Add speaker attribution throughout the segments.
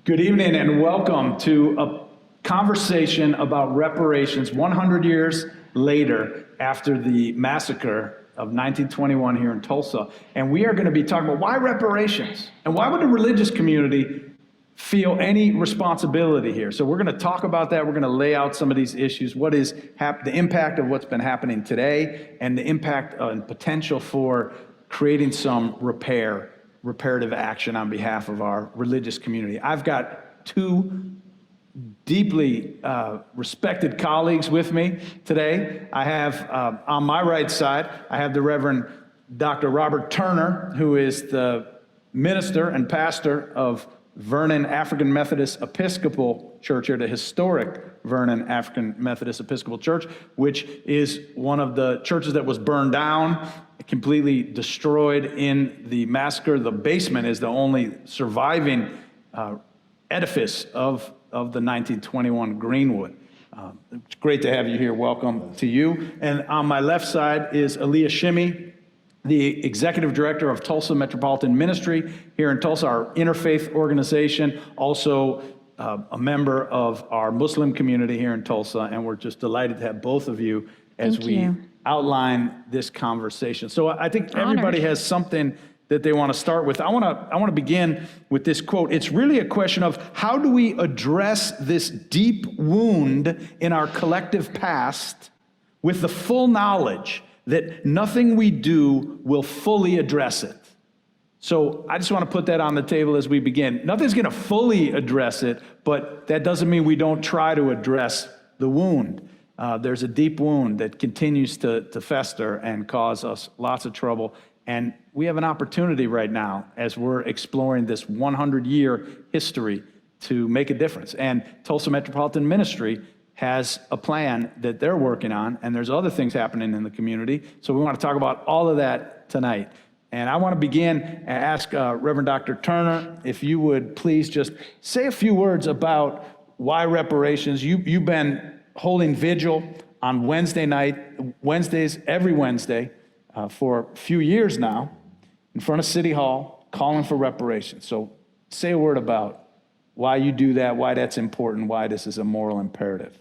Speaker 1: Good evening and welcome to a conversation about reparations 100 years later after the massacre of 1921 here in Tulsa. And we are going to be talking about why reparations and why would the religious community feel any responsibility here. So we're going to talk about that. We're going to lay out some of these issues. What is the impact of what's been happening today and the impact and potential for creating some reparative action on behalf of our religious community. I've got two deeply respected colleagues with me today. I have, on my right side, I have the Reverend Dr. Robert Turner, who is the minister and pastor of Vernon African Methodist Episcopal Church here, the historic Vernon African Methodist Episcopal Church, which is one of the churches that was burned down, completely destroyed in the massacre. The basement is the only surviving edifice of the 1921 Greenwood. It's great to have you here. Welcome to you. And on my left side is Aliye Shimi, the executive director of Tulsa Metropolitan Ministry here in Tulsa, our interfaith organization, also a member of our Muslim community here in Tulsa, and we're just delighted to have both of you as we outline this conversation. So I think everybody has something that they want to start with. I want to begin with this quote. It's really a question of how do we address this deep wound in our collective past with the full knowledge that nothing we do will fully address it. So I just want to put that on the table as we begin. Nothing's going to fully address it, but that doesn't mean we don't try to address the wound. There's a deep wound that continues to fester and cause us lots of trouble. And we have an opportunity right now as we're exploring this 100-year history to make a difference. And Tulsa Metropolitan Ministry has a plan that they're working on, and there's other things happening in the community. So we want to talk about all of that tonight. And I want to begin and ask Reverend Dr. Turner, if you would please just say a few words about why reparations. You've been holding vigil on Wednesdays, every Wednesday, for a few years now, in front of City Hall, calling for reparations. So say a word about why you do that, why that's important, why this is a moral imperative.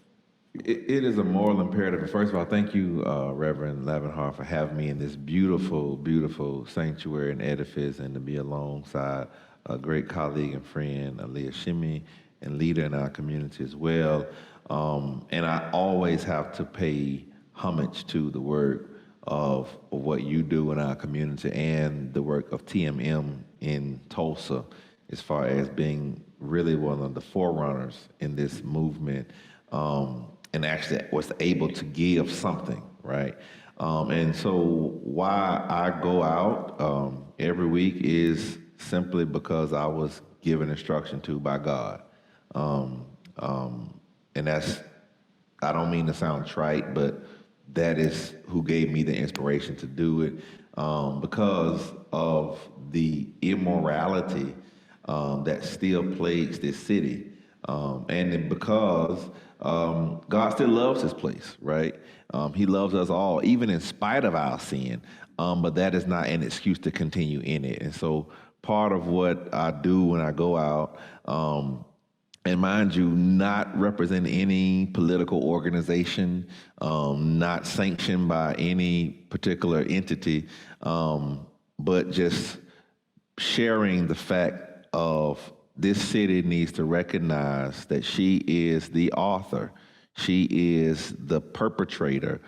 Speaker 2: It is a moral imperative. First of all, thank you, Reverend Lavanhar, for having me in this beautiful, beautiful sanctuary and edifice, and to be alongside a great colleague and friend, Aliye Shimi, and leader in our community as well. And I always have to pay homage to the work of what you do in our community and the work of TMM in Tulsa, as far as being really one of the forerunners in this movement. And actually was able to give something, right? And so why I go out every week is simply because I was given instruction to by God. And that's, I don't mean to sound trite, but that is who gave me the inspiration to do it, because of the immorality that still plagues this city. And because God still loves this place, right? He loves us all, even in spite of our sin, but that is not an excuse to continue in it. And so part of what I do when I go out, and mind you, not represent any political organization, not sanctioned by any particular entity, but just sharing the fact of this city needs to recognize that she is the author. She is the perpetrator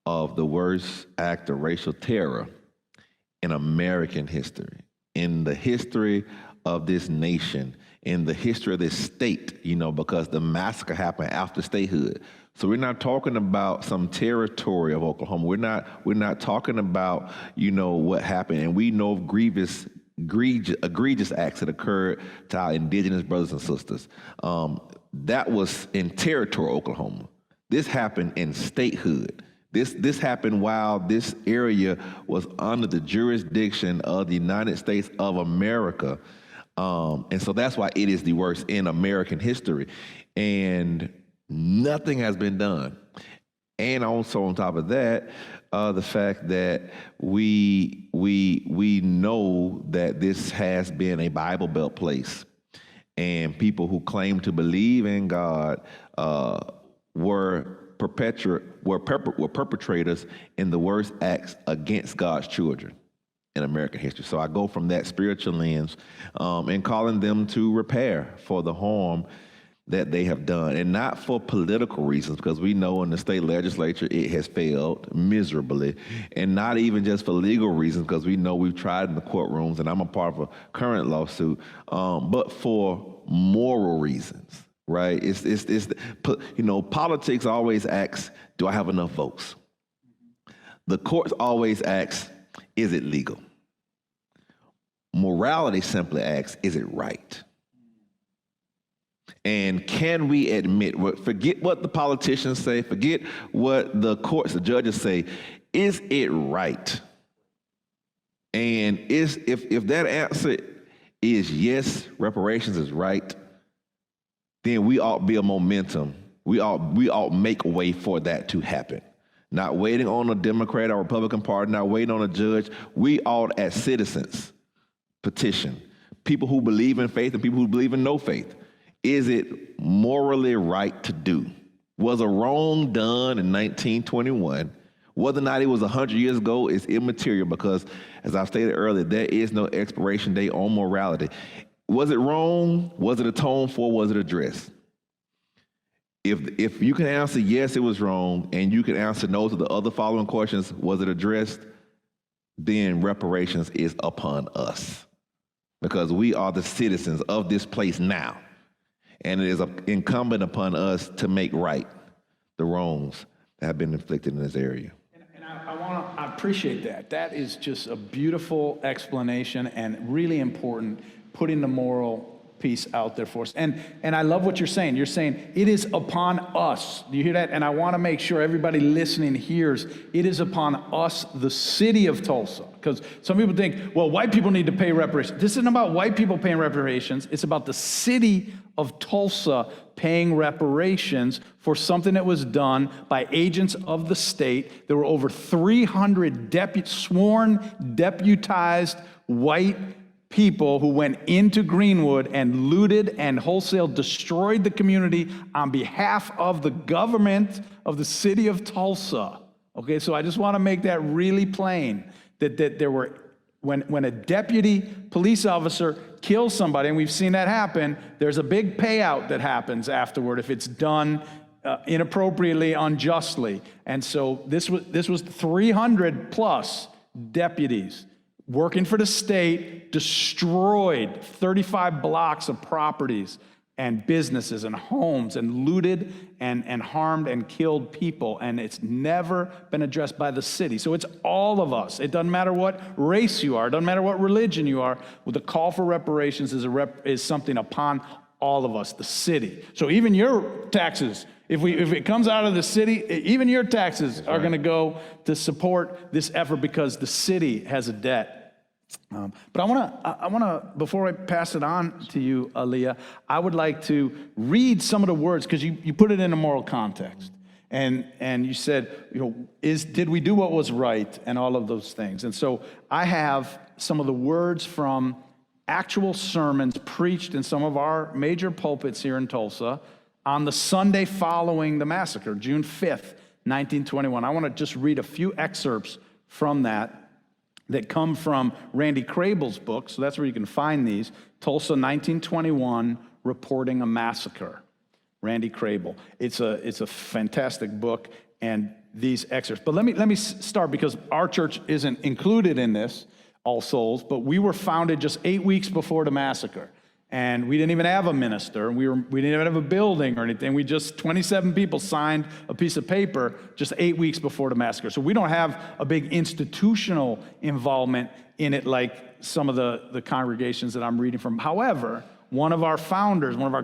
Speaker 2: of the worst act of racial terror in American history, in the history of this nation, in the history of this state, because the massacre happened after statehood. So we're not talking about some territory of Oklahoma. We're not talking about, what happened. And we know of egregious acts that occurred to our indigenous brothers and sisters. That was in territory, Oklahoma. This happened in statehood. This happened while this area was under the jurisdiction of the United States of America. And so that's why it is the worst in American history. And nothing has been done. And also on top of that, the fact that we know that this has been a Bible Belt place. and people who claim to believe in God were perpetrators in the worst acts against God's children in American history. So I go from that spiritual lens and calling them to repair for the harm that they have done, and not for political reasons, because we know in the state legislature it has failed miserably, and not even just for legal reasons, because we know we've tried in the courtrooms, and I'm a part of a current lawsuit, but for moral reasons, right? Politics always asks, do I have enough votes? The courts always ask, is it legal? Morality simply asks, is it right? And can we admit, forget what the politicians say, forget what the courts, the judges say, is it right? And if that answer is yes, reparations is right, then we ought be a momentum. We ought make way for that to happen. Not waiting on a Democrat or Republican party, not waiting on a judge. We ought, as citizens, petition people who believe in faith and people who believe in no faith. Is it morally right to do? Was a wrong done in 1921? Whether or not it was 100 years ago is immaterial, because, as I stated earlier, there is no expiration date on morality. Was it wrong? Was it atoned for? Was it addressed? If you can answer yes, it was wrong, and you can answer no to the other following questions, was it addressed? Then reparations is upon us, because we are the citizens of this place now. And it is incumbent upon us to make right the wrongs that have been inflicted in this area.
Speaker 1: And I appreciate that. That is just a beautiful explanation and really important, putting the moral piece out there for us. And I love what you're saying. You're saying it is upon us. Do you hear that? And I want to make sure everybody listening hears it is upon us, the city of Tulsa. Because some people think, well, white people need to pay reparations. This isn't about white people paying reparations. It's about the city of Tulsa paying reparations for something that was done by agents of the state. There were over 300 sworn deputized white people who went into Greenwood and looted and wholesale destroyed the community on behalf of the government of the city of Tulsa. Okay, so I just want to make that really plain, that there were, when a deputy police officer kills somebody, and we've seen that happen, there's a big payout that happens afterward if it's done inappropriately, unjustly. And so this was 300 plus deputies working for the state, destroyed 35 blocks of properties and businesses and homes, and looted and harmed and killed people, and it's never been addressed by the city. So it's all of us. It doesn't matter what race you are, it doesn't matter what religion you are. Well, the call for reparations is something upon all of us, the city. So even your taxes, if it comes out of the city, even your taxes are going to go to support this effort, because the city has a debt. But I want to, before I pass it on to you, Aliye, I would like to read some of the words, because you put it in a moral context, and you said, did we do what was right, and all of those things. And so I have some of the words from actual sermons preached in some of our major pulpits here in Tulsa on the Sunday following the massacre, June 5th, 1921. I want to just read a few excerpts from that come from Randy Crable's book, so that's where you can find these, Tulsa 1921, Reporting a Massacre, Randy Crable. It's a fantastic book, and these excerpts. But let me start, because our church isn't included in this, All Souls, but we were founded just 8 weeks before the massacre. And we didn't even have a minister, and we didn't even have a building or anything. 27 people signed a piece of paper just 8 weeks before the massacre. So we don't have a big institutional involvement in it like some of the congregations that I'm reading from. However, one of our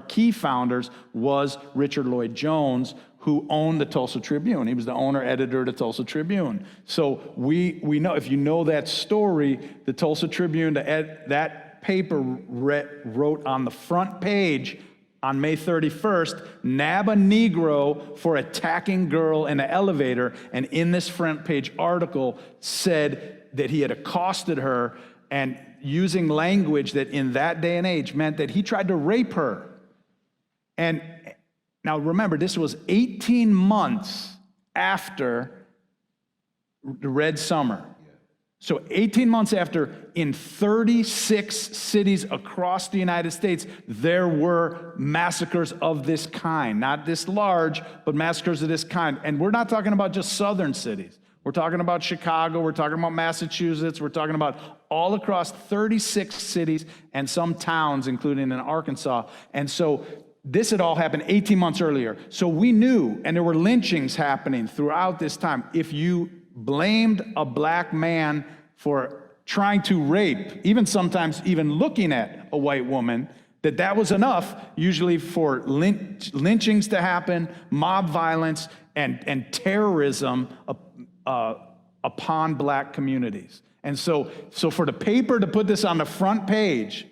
Speaker 1: key founders was Richard Lloyd Jones, who owned the Tulsa Tribune. He was the owner-editor of the Tulsa Tribune. So we know, if you know that story, the Tulsa Tribune, that paper wrote on the front page on May 31st, nab a Negro for attacking girl in an elevator, and in this front page article said that he had accosted her and using language that in that day and age meant that he tried to rape her. And now remember, this was 18 months after the Red Summer. So 18 months after, in 36 cities across the United States, there were massacres of this kind. Not this large, but massacres of this kind. And we're not talking about just southern cities. We're talking about Chicago, we're talking about Massachusetts, we're talking about all across 36 cities and some towns, including in Arkansas. And so this had all happened 18 months earlier. So we knew, and there were lynchings happening throughout this time. If you blamed a black man for trying to rape, even sometimes even looking at a white woman, that was enough usually for lynchings to happen, mob violence, and terrorism upon black communities. And so for the paper to put this on the front page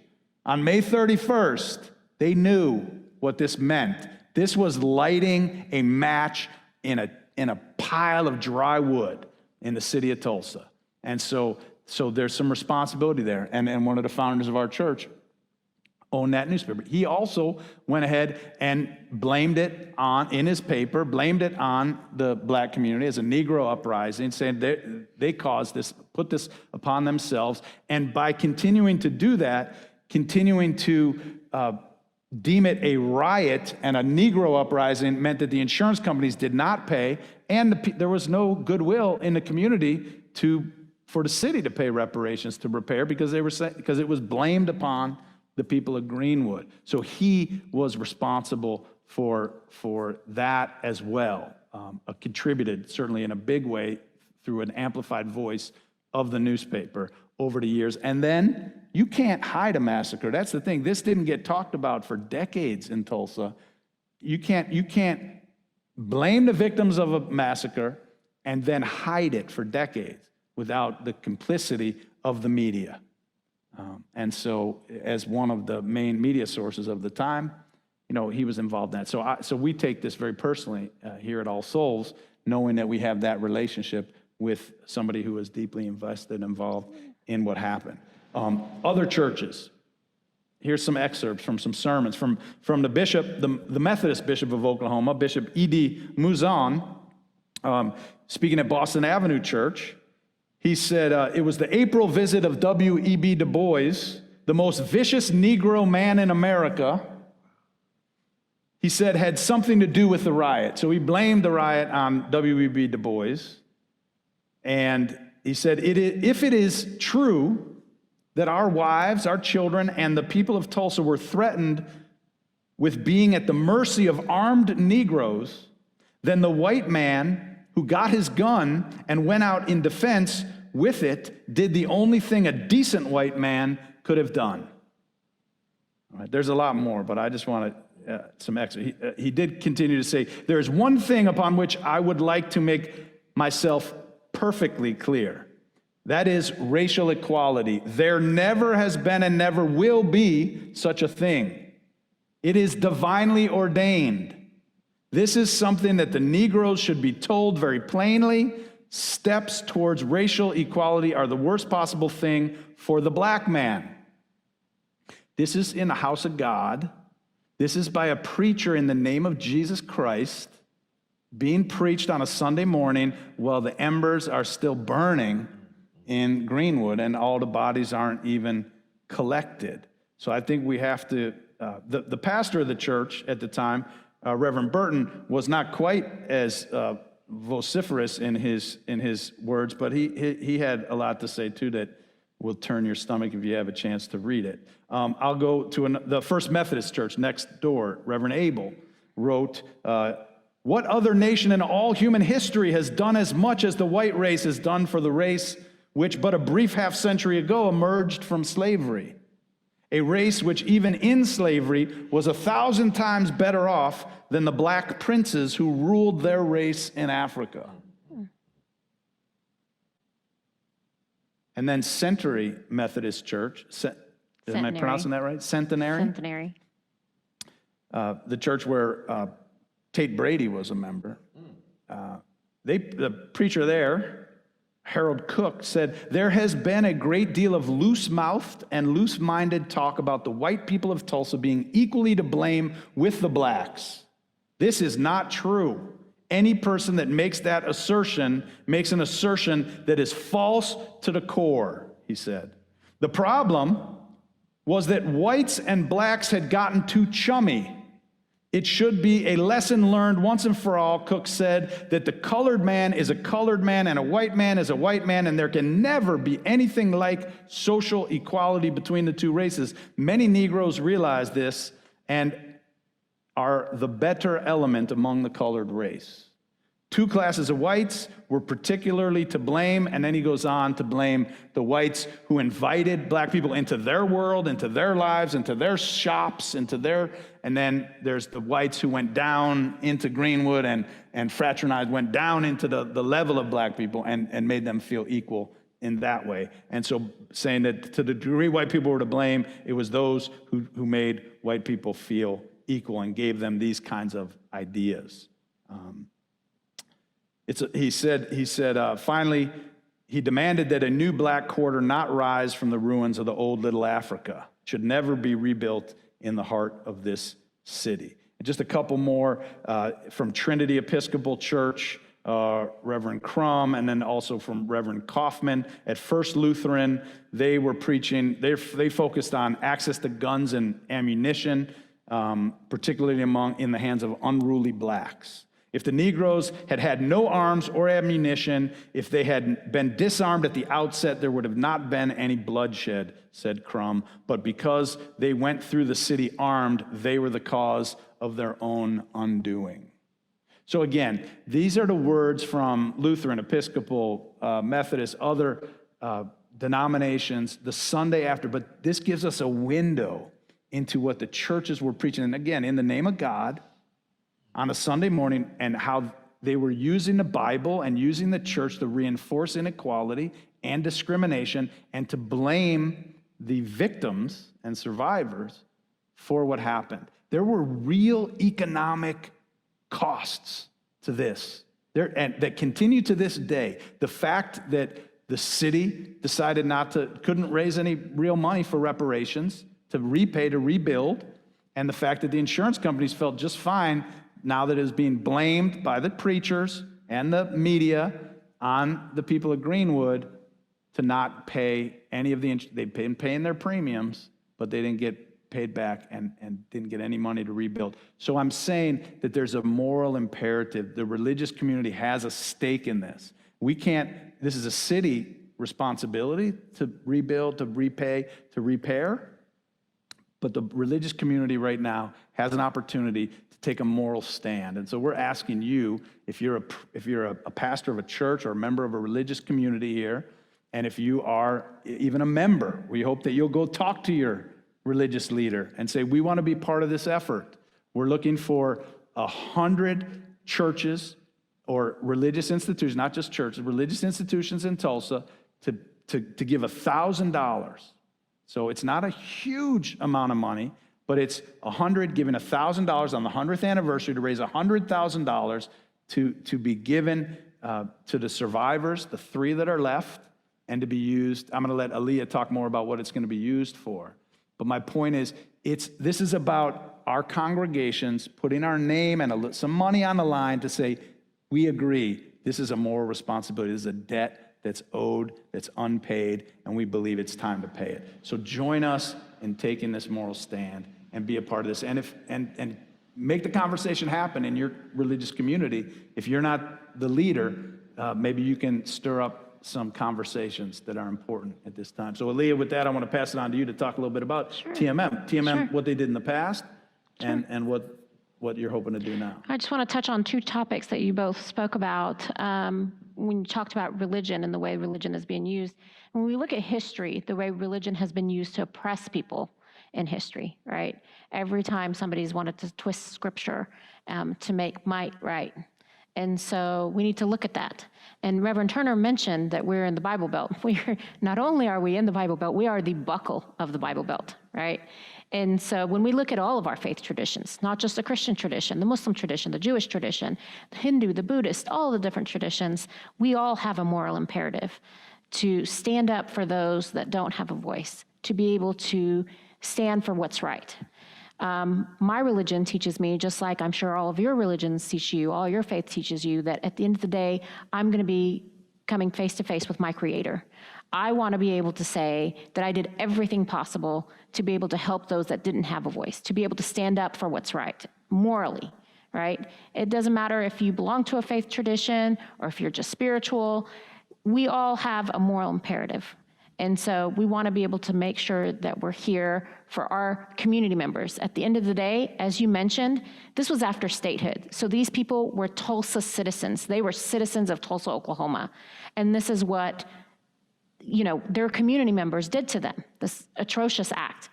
Speaker 1: on May 31st, they knew what this meant. This was lighting a match in a pile of dry wood in the city of Tulsa. And so there's some responsibility there. And one of the founders of our church owned that newspaper. He also went ahead and blamed it in his paper, blamed it on the black community as a Negro uprising, saying they caused this, put this upon themselves. And by continuing to do that, continuing to deem it a riot and a Negro uprising meant that the insurance companies did not pay, and there was no goodwill in the community for the city to pay reparations to repair because it was blamed upon the people of Greenwood. So he was responsible for that as well, contributed certainly in a big way through an amplified voice of the newspaper over the years. And then you can't hide a massacre. That's the thing. This didn't get talked about for decades in Tulsa. You can't blame the victims of a massacre and then hide it for decades without the complicity of the media. And so as one of the main media sources of the time, he was involved in that. So we take this very personally here at All Souls, knowing that we have that relationship with somebody who was deeply invested, involved in what happened. Other churches, here's some excerpts from some sermons from the bishop, the Methodist bishop of Oklahoma, Bishop E.D. Muzan, speaking at Boston Avenue Church. He said, it was the April visit of W.E.B. Du Bois, the most vicious Negro man in America, he said, had something to do with the riot. So he blamed the riot on W.E.B. Du Bois. And he said, if it is true that our wives, our children, and the people of Tulsa were threatened with being at the mercy of armed Negroes, then the white man who got his gun and went out in defense with it did the only thing a decent white man could have done. All right, there's a lot more, but I just want some extra. He did continue to say, there is one thing upon which I would like to make myself perfectly clear. That is racial equality. There never has been and never will be such a thing. It is divinely ordained. This is something that the Negroes should be told very plainly. Steps towards racial equality are the worst possible thing for the black man. This is in the house of God. This is by a preacher in the name of Jesus Christ being preached on a Sunday morning while the embers are still burning in Greenwood and all the bodies aren't even collected. So I think we have to, the pastor of the church at the time, Reverend Burton, was not quite as vociferous in his words, but he had a lot to say too that will turn your stomach if you have a chance to read it. I'll go to the First Methodist Church next door. Reverend Abel wrote, what other nation in all human history has done as much as the white race has done for the race which but a brief half-century ago emerged from slavery? A race which even in slavery was 1,000 times better off than the black princes who ruled their race in Africa. And then Centenary Methodist Church, am I pronouncing that right? Centenary?
Speaker 3: Centenary.
Speaker 1: The church where Tate Brady was a member. The preacher there Harold Cook said, there has been a great deal of loose-mouthed and loose-minded talk about the white people of Tulsa being equally to blame with the blacks. This is not true. Any person that makes that assertion makes an assertion that is false to the core, he said. The problem was that whites and blacks had gotten too chummy. It should be a lesson learned once and for all, Cook said, that the colored man is a colored man and a white man is a white man, and there can never be anything like social equality between the two races. Many Negroes realize this and are the better element among the colored race. Two classes of whites were particularly to blame, and then he goes on to blame the whites who invited black people into their world, into their lives, into their shops, and then there's the whites who went down into Greenwood and fraternized, went down into the level of black people and made them feel equal in that way. And so saying that to the degree white people were to blame, it was those who made white people feel equal and gave them these kinds of ideas. He said, finally, he demanded that a new black quarter not rise from the ruins of the old Little Africa. It should never be rebuilt in the heart of this city. And just a couple more from Trinity Episcopal Church, Reverend Crum, and then also from Reverend Kaufman at First Lutheran. They were preaching, they focused on access to guns and ammunition, particularly in the hands of unruly blacks. If the Negroes had had no arms or ammunition, if they had been disarmed at the outset, there would have not been any bloodshed, said Crum. But because they went through the city armed, they were the cause of their own undoing. So again, these are the words from Lutheran, Episcopal, Methodist, other denominations the Sunday after. But this gives us a window into what the churches were preaching. And again, in the name of God, on a Sunday morning, and how they were using the Bible and using the church to reinforce inequality and discrimination and to blame the victims and survivors for what happened. There were real economic costs to this and that continue to this day. The fact that the city decided couldn't raise any real money for reparations to rebuild, and the fact that the insurance companies felt just fine now that it is being blamed by the preachers and the media on the people of Greenwood to not pay any of they'd been paying their premiums, but they didn't get paid back and didn't get any money to rebuild. So I'm saying that there's a moral imperative. The religious community has a stake in this. This is a city responsibility to rebuild, to repay, to repair, but the religious community right now has an opportunity to take a moral stand. And so we're asking you, if you're a pastor of a church or a member of a religious community here, and if you are even a member, we hope that you'll go talk to your religious leader and say, we want to be part of this effort. We're looking for 100 churches or religious institutions, not just churches, religious institutions in Tulsa to give $1,000. So it's not a huge amount of money, but it's 100 giving $1,000 on the 100th anniversary to raise $100,000 to be given to the survivors, the 3 that are left, and to be used. I'm going to let Aliye talk more about what it's going to be used for. But my point is, this is about our congregations putting our name and some money on the line to say, we agree, this is a moral responsibility, this is a debt that's owed, that's unpaid, and we believe it's time to pay it. So join us in taking this moral stand and be a part of this. And make the conversation happen in your religious community. If you're not the leader, maybe you can stir up some conversations that are important at this time. So Aliye, with that, I want to pass it on to you to talk a little bit about TMM, what they did in the past, and what you're hoping to do now.
Speaker 3: I just want to touch on 2 topics that you both spoke about when you talked about religion and the way religion is being used. When we look at history, the way religion has been used to oppress people in history, right? Every time somebody's wanted to twist scripture to make might right. And so we need to look at that. And Reverend Turner mentioned that we're in the Bible Belt. Not only are we in the Bible Belt, we are the buckle of the Bible Belt, right? And so when we look at all of our faith traditions, not just the Christian tradition, the Muslim tradition, the Jewish tradition, the Hindu, the Buddhist, all the different traditions, we all have a moral imperative to stand up for those that don't have a voice, to be able to stand for what's right. My religion teaches me, just like I'm sure all of your religions teach you, all your faith teaches you, that at the end of the day, I'm going to be coming face to face with my Creator. I want to be able to say that I did everything possible to be able to help those that didn't have a voice, to be able to stand up for what's right, morally, right? It doesn't matter if you belong to a faith tradition or if you're just spiritual. We all have a moral imperative. And so we want to be able to make sure that we're here for our community members. At the end of the day, as you mentioned, this was after statehood. So these people were Tulsa citizens. They were citizens of Tulsa, Oklahoma. And this is what, you know, their community members did to them, this atrocious act.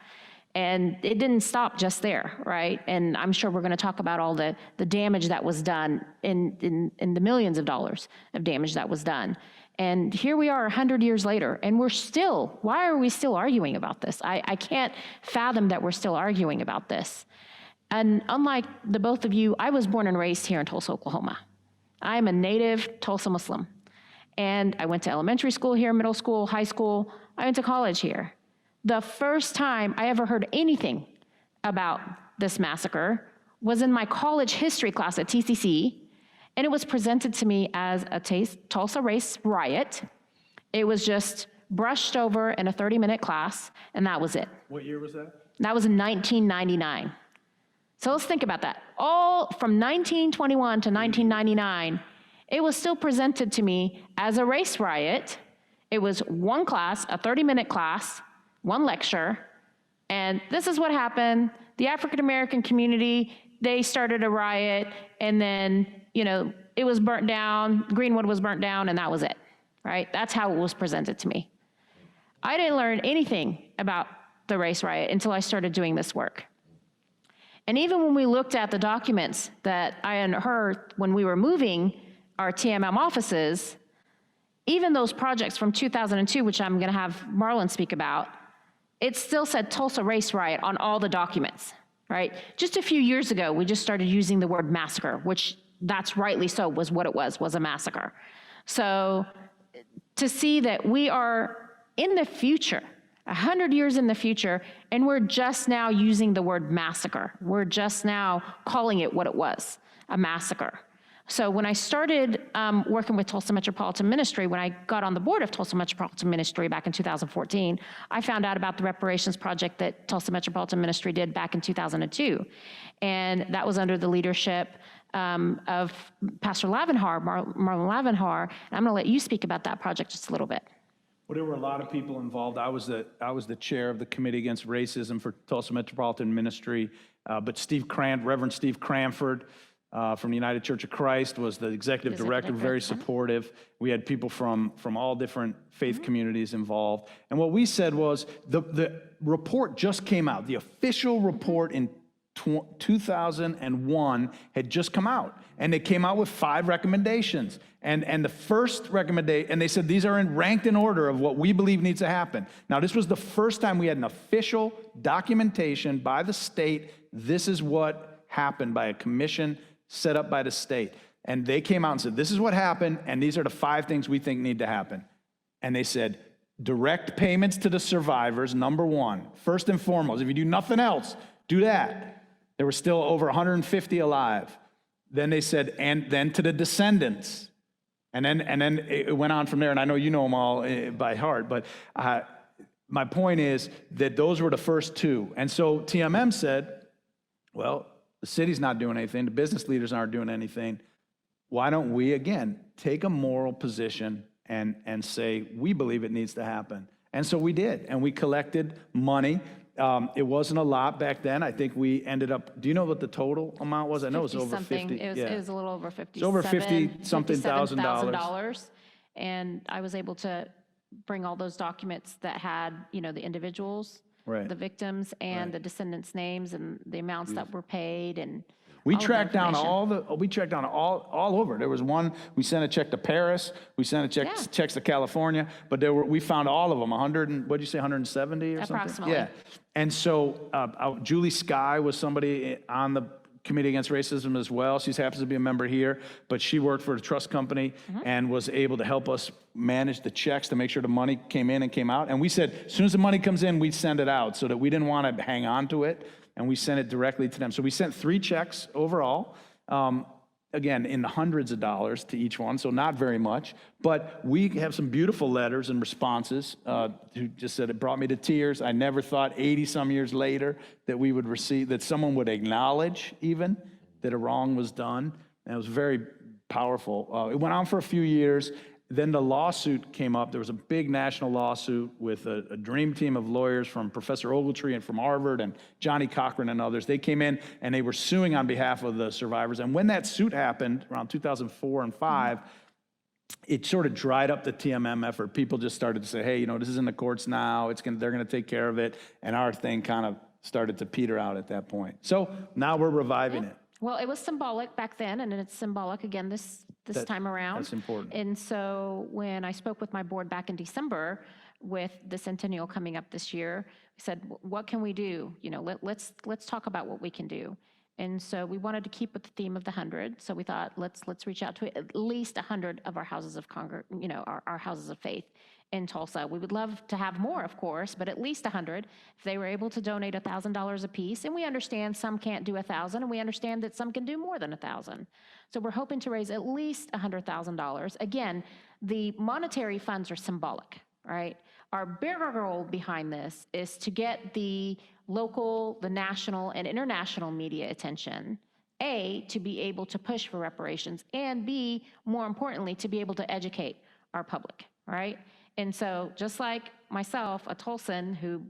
Speaker 3: And it didn't stop just there, right? And I'm sure we're going to talk about all the damage that was done in the millions of dollars of damage that was done. And here we are 100 years later, and we're still, why are we still arguing about this? I can't fathom that we're still arguing about this. And unlike the both of you, I was born and raised here in Tulsa, Oklahoma. I'm a native Tulsa Muslim. And I went to elementary school here, middle school, high school. I went to college here. The first time I ever heard anything about this massacre was in my college history class at TCC. And it was presented to me as a Tulsa Race riot. It was just brushed over in a 30-minute class, and that was it.
Speaker 1: What year was that?
Speaker 3: That was in 1999. So let's think about that. All from 1921 to 1999, it was still presented to me as a race riot. It was one class, a 30-minute class, one lecture, and this is what happened. The African-American community, they started a riot, and then, you know, it was burnt down, Greenwood was burnt down, and that was it, right? That's how it was presented to me. I didn't learn anything about the race riot until I started doing this work. And even when we looked at the documents that I unearthed when we were moving our TMM offices, even those projects from 2002, which I'm gonna have Marlin speak about, it still said Tulsa Race Riot on all the documents, right? Just a few years ago, we just started using the word massacre, which that's rightly so, was what it was a massacre. So to see that we are in the future, 100 years in the future, and we're just now using the word massacre. We're just now calling it what it was, a massacre. So when I started working with Tulsa Metropolitan Ministry, when I got on the board of Tulsa Metropolitan Ministry back in 2014, I found out about the reparations project that Tulsa Metropolitan Ministry did back in 2002. And that was under the leadership of Pastor Lavanhar, Marlin Lavanhar. And I'm gonna let you speak about that project just a little bit.
Speaker 1: Well, there were a lot of people involved. I was the chair of the Committee Against Racism for Tulsa Metropolitan Ministry, but Reverend Steve Cranford from the United Church of Christ was the executive director, very supportive. We had people from all different faith communities involved. And what we said was, the report just came out. The official report in 2001 had just come out, and they came out with 5 recommendations. And the first recommendation, and they said these are ranked in order of what we believe needs to happen. Now, this was the first time we had an official documentation by the state. This is what happened by a commission set up by the state. And they came out and said, this is what happened, and these are the 5 things we think need to happen. And they said, direct payments to the survivors, number 1. First and foremost, if you do nothing else, do that. There were still over 150 alive. Then they said, and then to the descendants. And then it went on from there, and I know you know them all by heart, but my point is that those were the first 2. And so TMM said, well, the city's not doing anything, the business leaders aren't doing anything. Why don't we, again, take a moral position and say, we believe it needs to happen? And so we did, and we collected money. It wasn't a lot back then. I think we ended up, do you know what the total amount was? I know it was over 50.
Speaker 3: It was a little over 50.
Speaker 1: It's over 50-something thousand dollars.
Speaker 3: And I was able to bring all those documents that had, you know, the individuals,
Speaker 1: Right.
Speaker 3: the victims, and the descendants' names and the amounts that were paid. And
Speaker 1: We
Speaker 3: all of the
Speaker 1: tracked down
Speaker 3: information.
Speaker 1: all over. There was one, we sent a check to Paris, we sent a check,
Speaker 3: Yeah.
Speaker 1: checks to California, but we found all of them, 100 and, what'd you say, 170 or something?
Speaker 3: Approximately.
Speaker 1: Yeah. And so Julie Skye was somebody on the Committee Against Racism as well. She happens to be a member here, but she worked for a trust company and was able to help us manage the checks to make sure the money came in and came out. And we said, as soon as the money comes in, we send it out, so that we didn't want to hang on to it, and we sent it directly to them. So we sent 3 checks overall, again, in the hundreds of dollars to each one, so not very much. But we have some beautiful letters and responses who just said, it brought me to tears. I never thought 80-some years later that we would receive, that someone would acknowledge even that a wrong was done. And it was very powerful. It went on for a few years. Then the lawsuit came up. There was a big national lawsuit with a dream team of lawyers from Professor Ogletree and from Harvard and Johnny Cochran and others. They came in and they were suing on behalf of the survivors. And when that suit happened around 2004 and 5, it sort of dried up the TMM effort. People just started to say, hey, this is in the courts now. They're going to take care of it. And our thing kind of started to peter out at that point. So now we're reviving it.
Speaker 3: Well, it was symbolic back then, and it's symbolic again this time around.
Speaker 1: That's important.
Speaker 3: And so when I spoke with my board back in December, with the centennial coming up this year, we said, what can we do? Let's talk about what we can do. And so we wanted to keep with the theme of the 100. So we thought, let's reach out to at least 100 of our houses of our houses of faith in Tulsa. We would love to have more, of course, but at least 100. If they were able to donate $1,000 a piece, and we understand some can't do 1,000, and we understand that some can do more than 1,000. So we're hoping to raise at least $100,000. Again, the monetary funds are symbolic, right? Our bigger goal behind this is to get the local, the national, and international media attention, A, to be able to push for reparations, and B, more importantly, to be able to educate our public, right? And so just like myself, a Tulsan who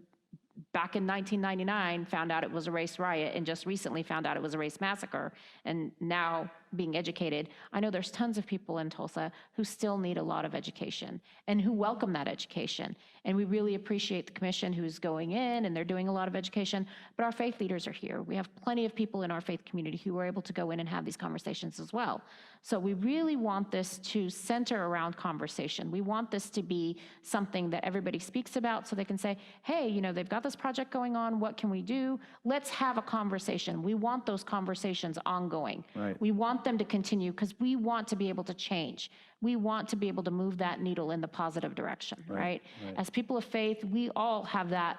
Speaker 3: back in 1999 found out it was a race riot and just recently found out it was a race massacre, and now being educated, I know there's tons of people in Tulsa who still need a lot of education and who welcome that education. And we really appreciate the commission who's going in and they're doing a lot of education, but our faith leaders are here. We have plenty of people in our faith community who are able to go in and have these conversations as well. So we really want this to center around conversation. We want this to be something that everybody speaks about so they can say, hey, they've got this project going on, what can we do? Let's have a conversation. We want those conversations ongoing.
Speaker 1: Right.
Speaker 3: We want them to continue because we want to be able to change. We want to be able to move that needle in the positive direction, right? As people of faith, we all have that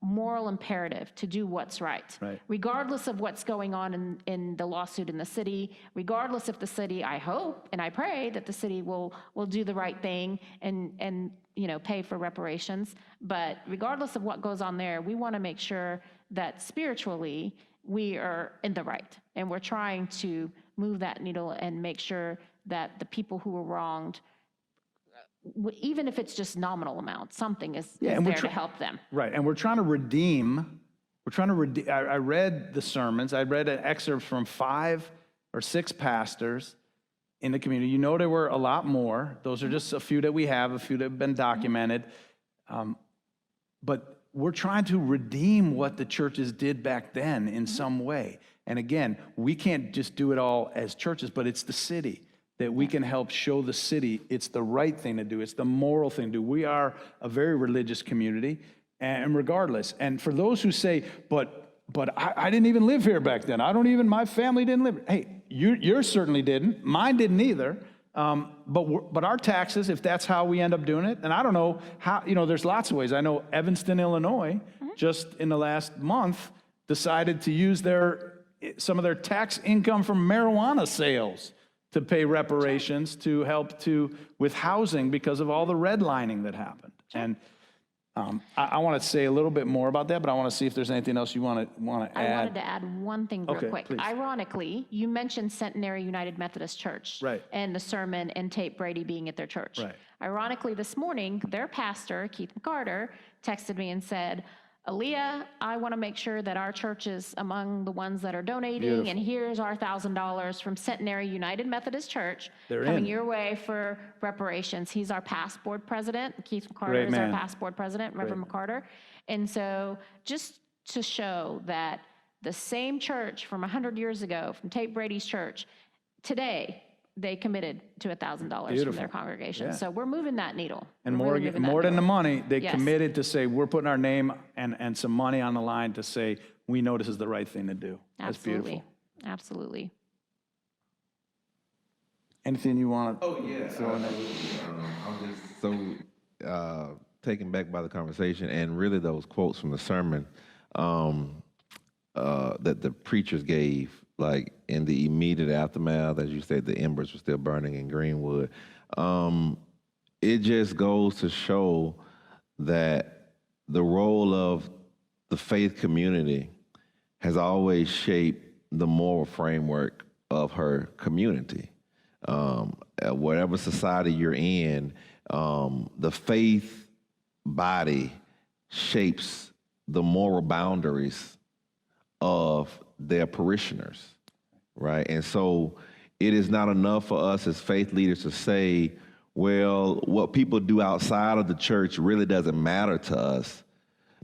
Speaker 3: moral imperative to do what's right. Regardless of what's going on in the lawsuit in the city, regardless if the city, I hope and I pray that the city will do the right thing and pay for reparations. But regardless of what goes on there, we want to make sure that spiritually we are in the right, and we're trying to move that needle and make sure that the people who were wronged, even if it's just nominal amount, something is there to help them.
Speaker 1: Right, and we're trying to redeem. I read the sermons. I read an excerpt from 5 or 6 pastors in the community. There were a lot more. Those are just a few that we have, a few that have been documented. But we're trying to redeem what the churches did back then in some way. And again, we can't just do it all as churches, but it's the city that we can help show the city it's the right thing to do. It's the moral thing to do. We are a very religious community, and regardless. And for those who say, but I didn't even live here back then. My family didn't live. Hey, yours certainly didn't. Mine didn't either. But our taxes, if that's how we end up doing it, and I don't know how, there's lots of ways. I know Evanston, Illinois, just in the last month, decided to use some of their tax income from marijuana sales to pay reparations to help with housing because of all the redlining that happened. And I want to say a little bit more about that, but I want to see if there's anything else you want to add.
Speaker 3: I wanted to add one thing real quick.
Speaker 1: Please.
Speaker 3: Ironically, you mentioned Centenary United Methodist Church and the sermon and Tate Brady being at their church. Ironically, this morning, their pastor, Keith McCarter, texted me and said, Aliye, I want to make sure that our church is among the ones that are donating, Beautiful. And here's our $1,000 from Centenary United Methodist Church coming your way for reparations. He's our past board president. Keith McCarter is our past board president, Reverend McCarter. And so just to show that the same church from 100 years ago, from Tate Brady's church, today, they committed to $1,000 from
Speaker 1: Beautiful.
Speaker 3: their congregation.
Speaker 1: Yeah.
Speaker 3: So we're moving that needle.
Speaker 1: And
Speaker 3: We're
Speaker 1: more,
Speaker 3: really moving that
Speaker 1: more than the
Speaker 3: needle.
Speaker 1: money, they
Speaker 3: Yes.
Speaker 1: committed to say, we're putting our name and some money on the line to say, we know this is the right thing to do. That's
Speaker 3: Absolutely.
Speaker 1: beautiful.
Speaker 3: Absolutely.
Speaker 1: Anything you want to?
Speaker 2: Oh, yeah. I'm just so taken back by the conversation and really those quotes from the sermon that the preachers gave, like in the immediate aftermath, as you said, the embers were still burning in Greenwood. It just goes to show that the role of the faith community has always shaped the moral framework of her community. Whatever society you're in, the faith body shapes the moral boundaries of their parishioners, right? And so it is not enough for us as faith leaders to say, well, what people do outside of the church really doesn't matter to us.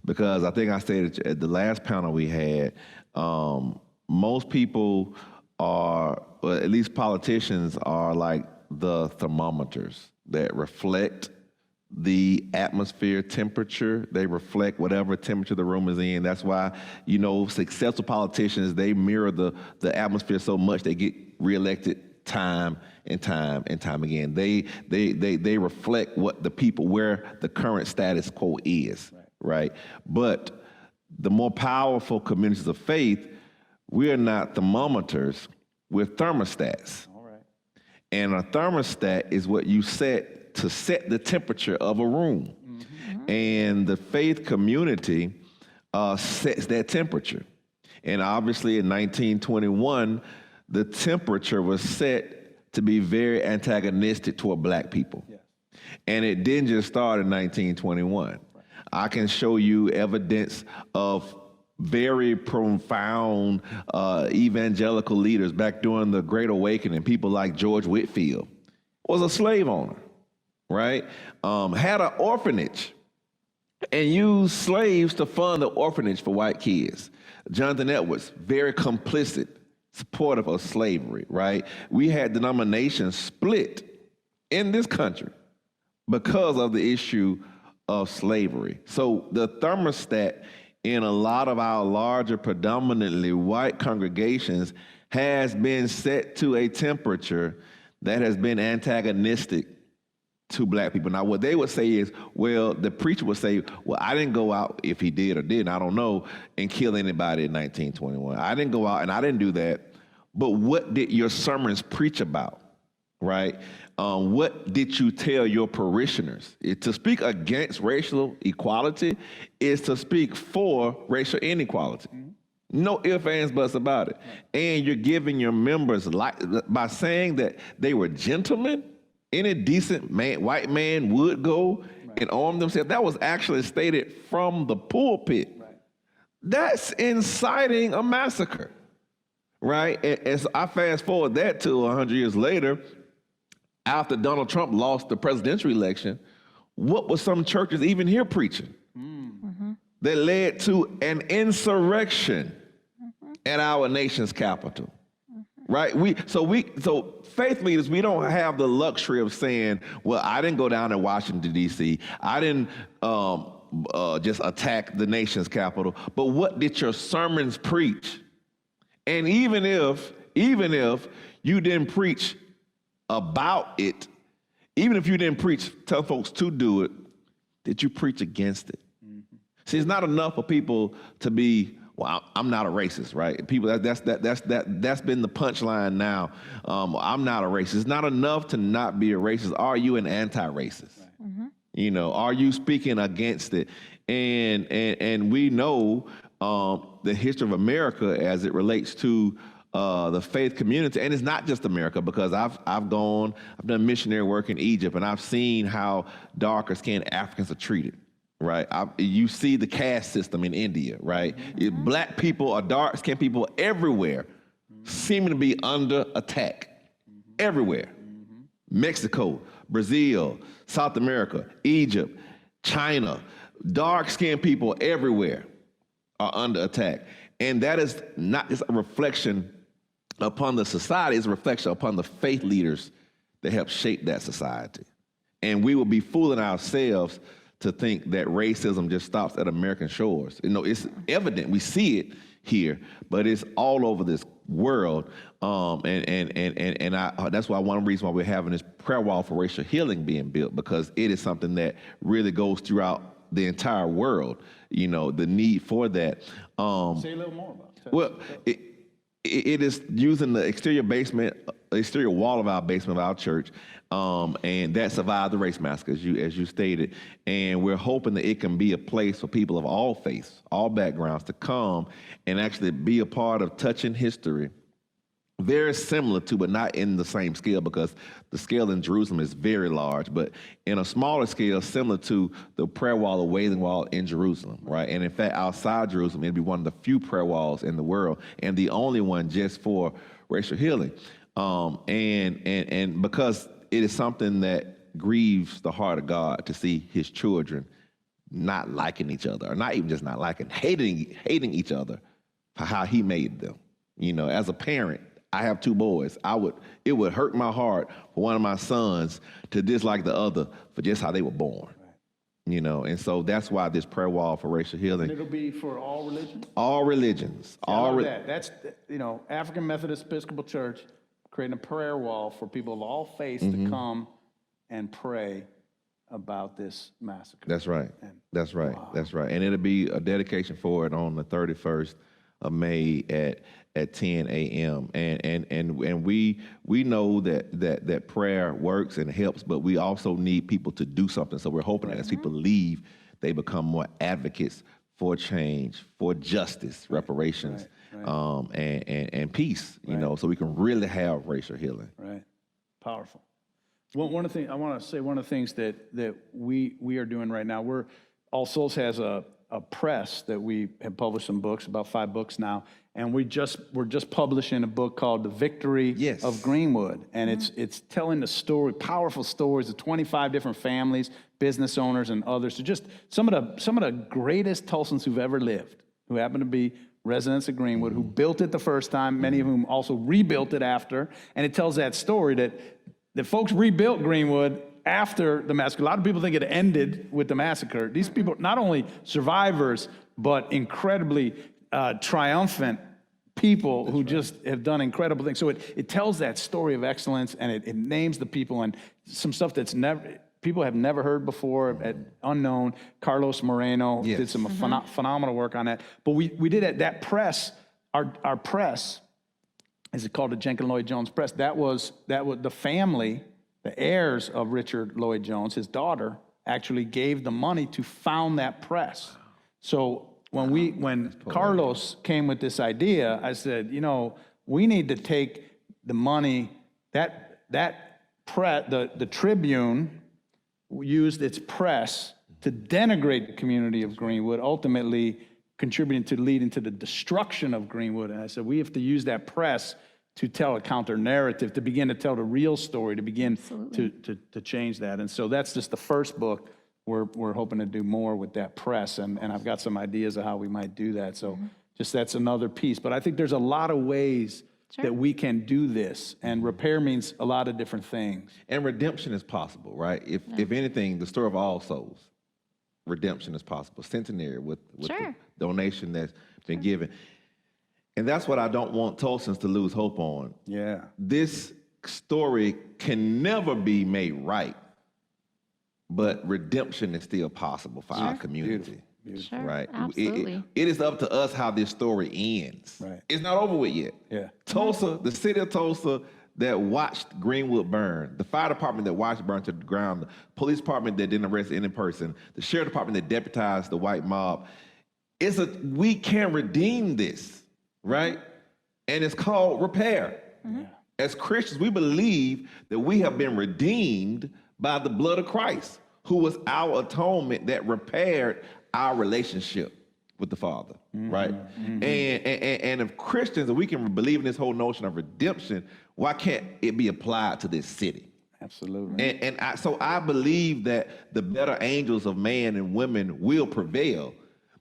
Speaker 2: Because I think I said at the last panel we had, most people are, or at least politicians are like the thermometers that reflect the atmosphere temperature. They reflect whatever temperature the room is in. That's why, you know, successful politicians, they mirror the atmosphere so much they get reelected time and time and time again. They reflect what the people, where the current status quo is, right? But the more powerful communities of faith, we are not thermometers, we're thermostats.
Speaker 1: All right.
Speaker 2: And a thermostat is what you set to set the temperature of a room. Mm-hmm. And the faith community sets that temperature. And obviously in 1921, the temperature was set to be very antagonistic toward black people. Yes. And it didn't just start in 1921. Right. I can show you evidence of very profound evangelical leaders back during the Great Awakening. People like George Whitefield was a slave owner, right? Had an orphanage and used slaves to fund the orphanage for white kids. Jonathan Edwards, very complicit, supportive of slavery, right? We had denominations split in this country because of the issue of slavery. So the thermostat in a lot of our larger, predominantly white congregations has been set to a temperature that has been antagonistic to black people. Now, what they would say is, well, the preacher would say, well, I didn't go out, if he did or didn't, I don't know, and kill anybody in 1921. I didn't go out and I didn't do that. But what did your sermons preach about, right? What did you tell your parishioners? To speak against racial equality is to speak for racial inequality. Mm-hmm. No ifs, ands, buts about it. And you're giving your members, by saying that they were gentlemen, any decent man, white man would go and arm themselves. That was actually stated from the pulpit. Right. That's inciting a massacre, right? And so I fast forward that to 100 years later, after Donald Trump lost the presidential election, what were some churches even here preaching? Mm-hmm. That led to an insurrection at our nation's capital, right? So faith leaders, we don't have the luxury of saying, well, I didn't go down to Washington, D.C. I didn't just attack the nation's capital, but what did your sermons preach? And even if you didn't preach about it, even if you didn't preach, tell folks to do it, did you preach against it? Mm-hmm. See, it's not enough for people to be, well, I'm not a racist, right? People, that's been the punchline now. I'm not a racist. It's not enough to not be a racist. Are you an anti-racist? Right. Mm-hmm. You know, are you speaking against it? And we know the history of America as it relates to the faith community, and it's not just America, because I've done missionary work in Egypt, and I've seen how darker-skinned Africans are treated, right? You see the caste system in India, right? Mm-hmm. Black people or dark-skinned people everywhere seeming to be under attack, everywhere. Mm-hmm. Mexico, Brazil, South America, Egypt, China, dark-skinned people everywhere are under attack. And that is not just a reflection upon the society, it's a reflection upon the faith leaders that help shape that society. And we will be fooling ourselves to think that racism just stops at American shores. It's evident. We see it here, but it's all over this world. That's why one reason why we're having this prayer wall for racial healing being built, because it is something that really goes throughout the entire world. The need for that.
Speaker 1: Say a little more about it.
Speaker 2: Well, it is using the exterior wall of our basement of our church, and that survived the race massacre, as you stated. And we're hoping that it can be a place for people of all faiths, all backgrounds, to come and actually be a part of touching history. Very similar to, but not in the same scale, because the scale in Jerusalem is very large, but in a smaller scale, similar to the prayer wall or wailing wall in Jerusalem, right? And in fact, outside Jerusalem, it'd be one of the few prayer walls in the world, and the only one just for racial healing. And because it is something that grieves the heart of God to see his children not liking each other, or not even just not liking, hating each other for how he made them. As a parent, I have 2 boys. It would hurt my heart for one of my sons to dislike the other for just how they were born. Right. And so that's why this prayer wall for racial healing.
Speaker 1: And it'll be for all religions?
Speaker 2: All religions.
Speaker 1: That's, African Methodist Episcopal Church creating a prayer wall for people of all faiths to come and pray about this massacre.
Speaker 2: That's right. That's right.
Speaker 1: Wow.
Speaker 2: That's right. And it'll be a dedication for it on the 31st of May at 10 a.m. And we know that prayer works and helps, but we also need people to do something. So we're hoping that as people leave, they become more advocates for change, for justice, reparations, and peace. So we can really have racial healing.
Speaker 1: Right. Powerful. Well, one of the things I want to say, one of the things that we are doing right now, All Souls has a press that we have published some books, about 5 books now, and we're just publishing a book called The Victory of Greenwood, and it's telling the story, powerful stories of 25 different families, business owners, and others. So just some of the greatest Tulsans who've ever lived, who happen to be residents of Greenwood, who built it the first time, many of whom also rebuilt it after, and it tells that story that folks rebuilt Greenwood after the massacre. A lot of people think it ended with the massacre. These people, not only survivors, but incredibly triumphant people who just have done incredible things. So it tells that story of excellence, and it names the people, and some stuff that's people have never heard before, unknown. Carlos Moreno did some phenomenal work on that. But we did it, that press, our press, is it called the Jenkins Lloyd Jones Press? That was the family, the heirs of Richard Lloyd Jones, his daughter, actually gave the money to found that press. So when Carlos came with this idea, I said, we need to take the money, the Tribune used its press to denigrate the community of Greenwood, ultimately contributing to leading to the destruction of Greenwood. And I said, we have to use that press to tell a counter narrative, to begin to tell the real story, to begin to change that. And so that's just the first book. We're hoping to do more with that press, and I've got some ideas of how we might do that. So just that's another piece. But I think there's a lot of ways that we can do this, and repair means a lot of different things.
Speaker 2: And redemption is possible, right? If anything, the story of All Souls, redemption is possible. Centenary with the donation that's been given. And that's what I don't want Tulsans to lose hope on.
Speaker 1: Yeah.
Speaker 2: This story can never be made right, but redemption is still possible for our community.
Speaker 3: Beautiful.
Speaker 2: Right?
Speaker 3: Absolutely.
Speaker 2: It is up to us how this story ends.
Speaker 1: Right.
Speaker 2: It's not over with yet.
Speaker 1: Yeah.
Speaker 2: Tulsa, the city of Tulsa that watched Greenwood burn, the fire department that watched it burn to the ground, the police department that didn't arrest any person, the sheriff department that deputized the white mob. We can redeem this, right? And it's called repair. Mm-hmm. As Christians, we believe that we have been redeemed by the blood of Christ, who was our atonement that repaired our relationship with the Father, right? Mm-hmm. And if Christians, if we can believe in this whole notion of redemption, why can't it be applied to this city?
Speaker 1: Absolutely.
Speaker 2: So I believe that the better angels of man and women will prevail,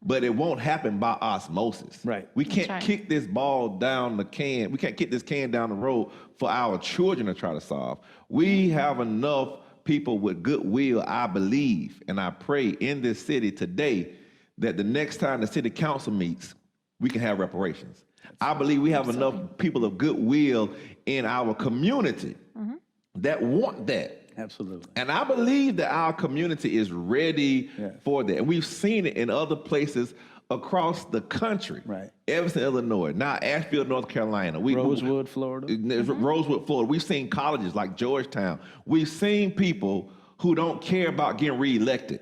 Speaker 2: but it won't happen by osmosis.
Speaker 1: Right.
Speaker 2: We can't
Speaker 3: right.
Speaker 2: kick this ball down the can. We can't kick this can down the road for our children to try to solve. We have enough people with goodwill, I believe, and I pray in this city today that the next time the city council meets, we can have reparations. I believe we have enough people of goodwill in our community that want that.
Speaker 1: Absolutely.
Speaker 2: And I believe that our community is ready for that. And we've seen it in other places across the country.
Speaker 1: Right.
Speaker 2: Evanston, Illinois, now Asheville, North Carolina.
Speaker 1: Rosewood, Florida.
Speaker 2: Rosewood, Florida. We've seen colleges like Georgetown. We've seen people who don't care about getting reelected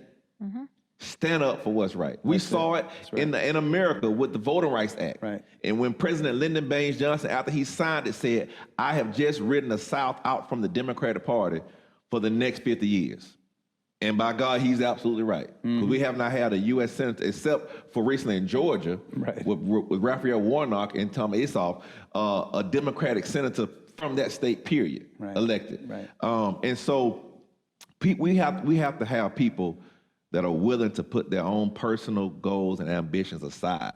Speaker 2: stand up for what's right. We saw it in America with the Voting Rights Act.
Speaker 1: Right.
Speaker 2: And when President Lyndon Baines Johnson, after he signed it, said, I have just ridden the South out from the Democratic Party for the next 50 years. And by God, he's absolutely right. Because we have not had a U.S. Senator, except for recently in Georgia, with Raphael Warnock and Tom Ossoff, a Democratic senator from that state, period, elected.
Speaker 1: Right.
Speaker 2: And so we have to have people that are willing to put their own personal goals and ambitions aside.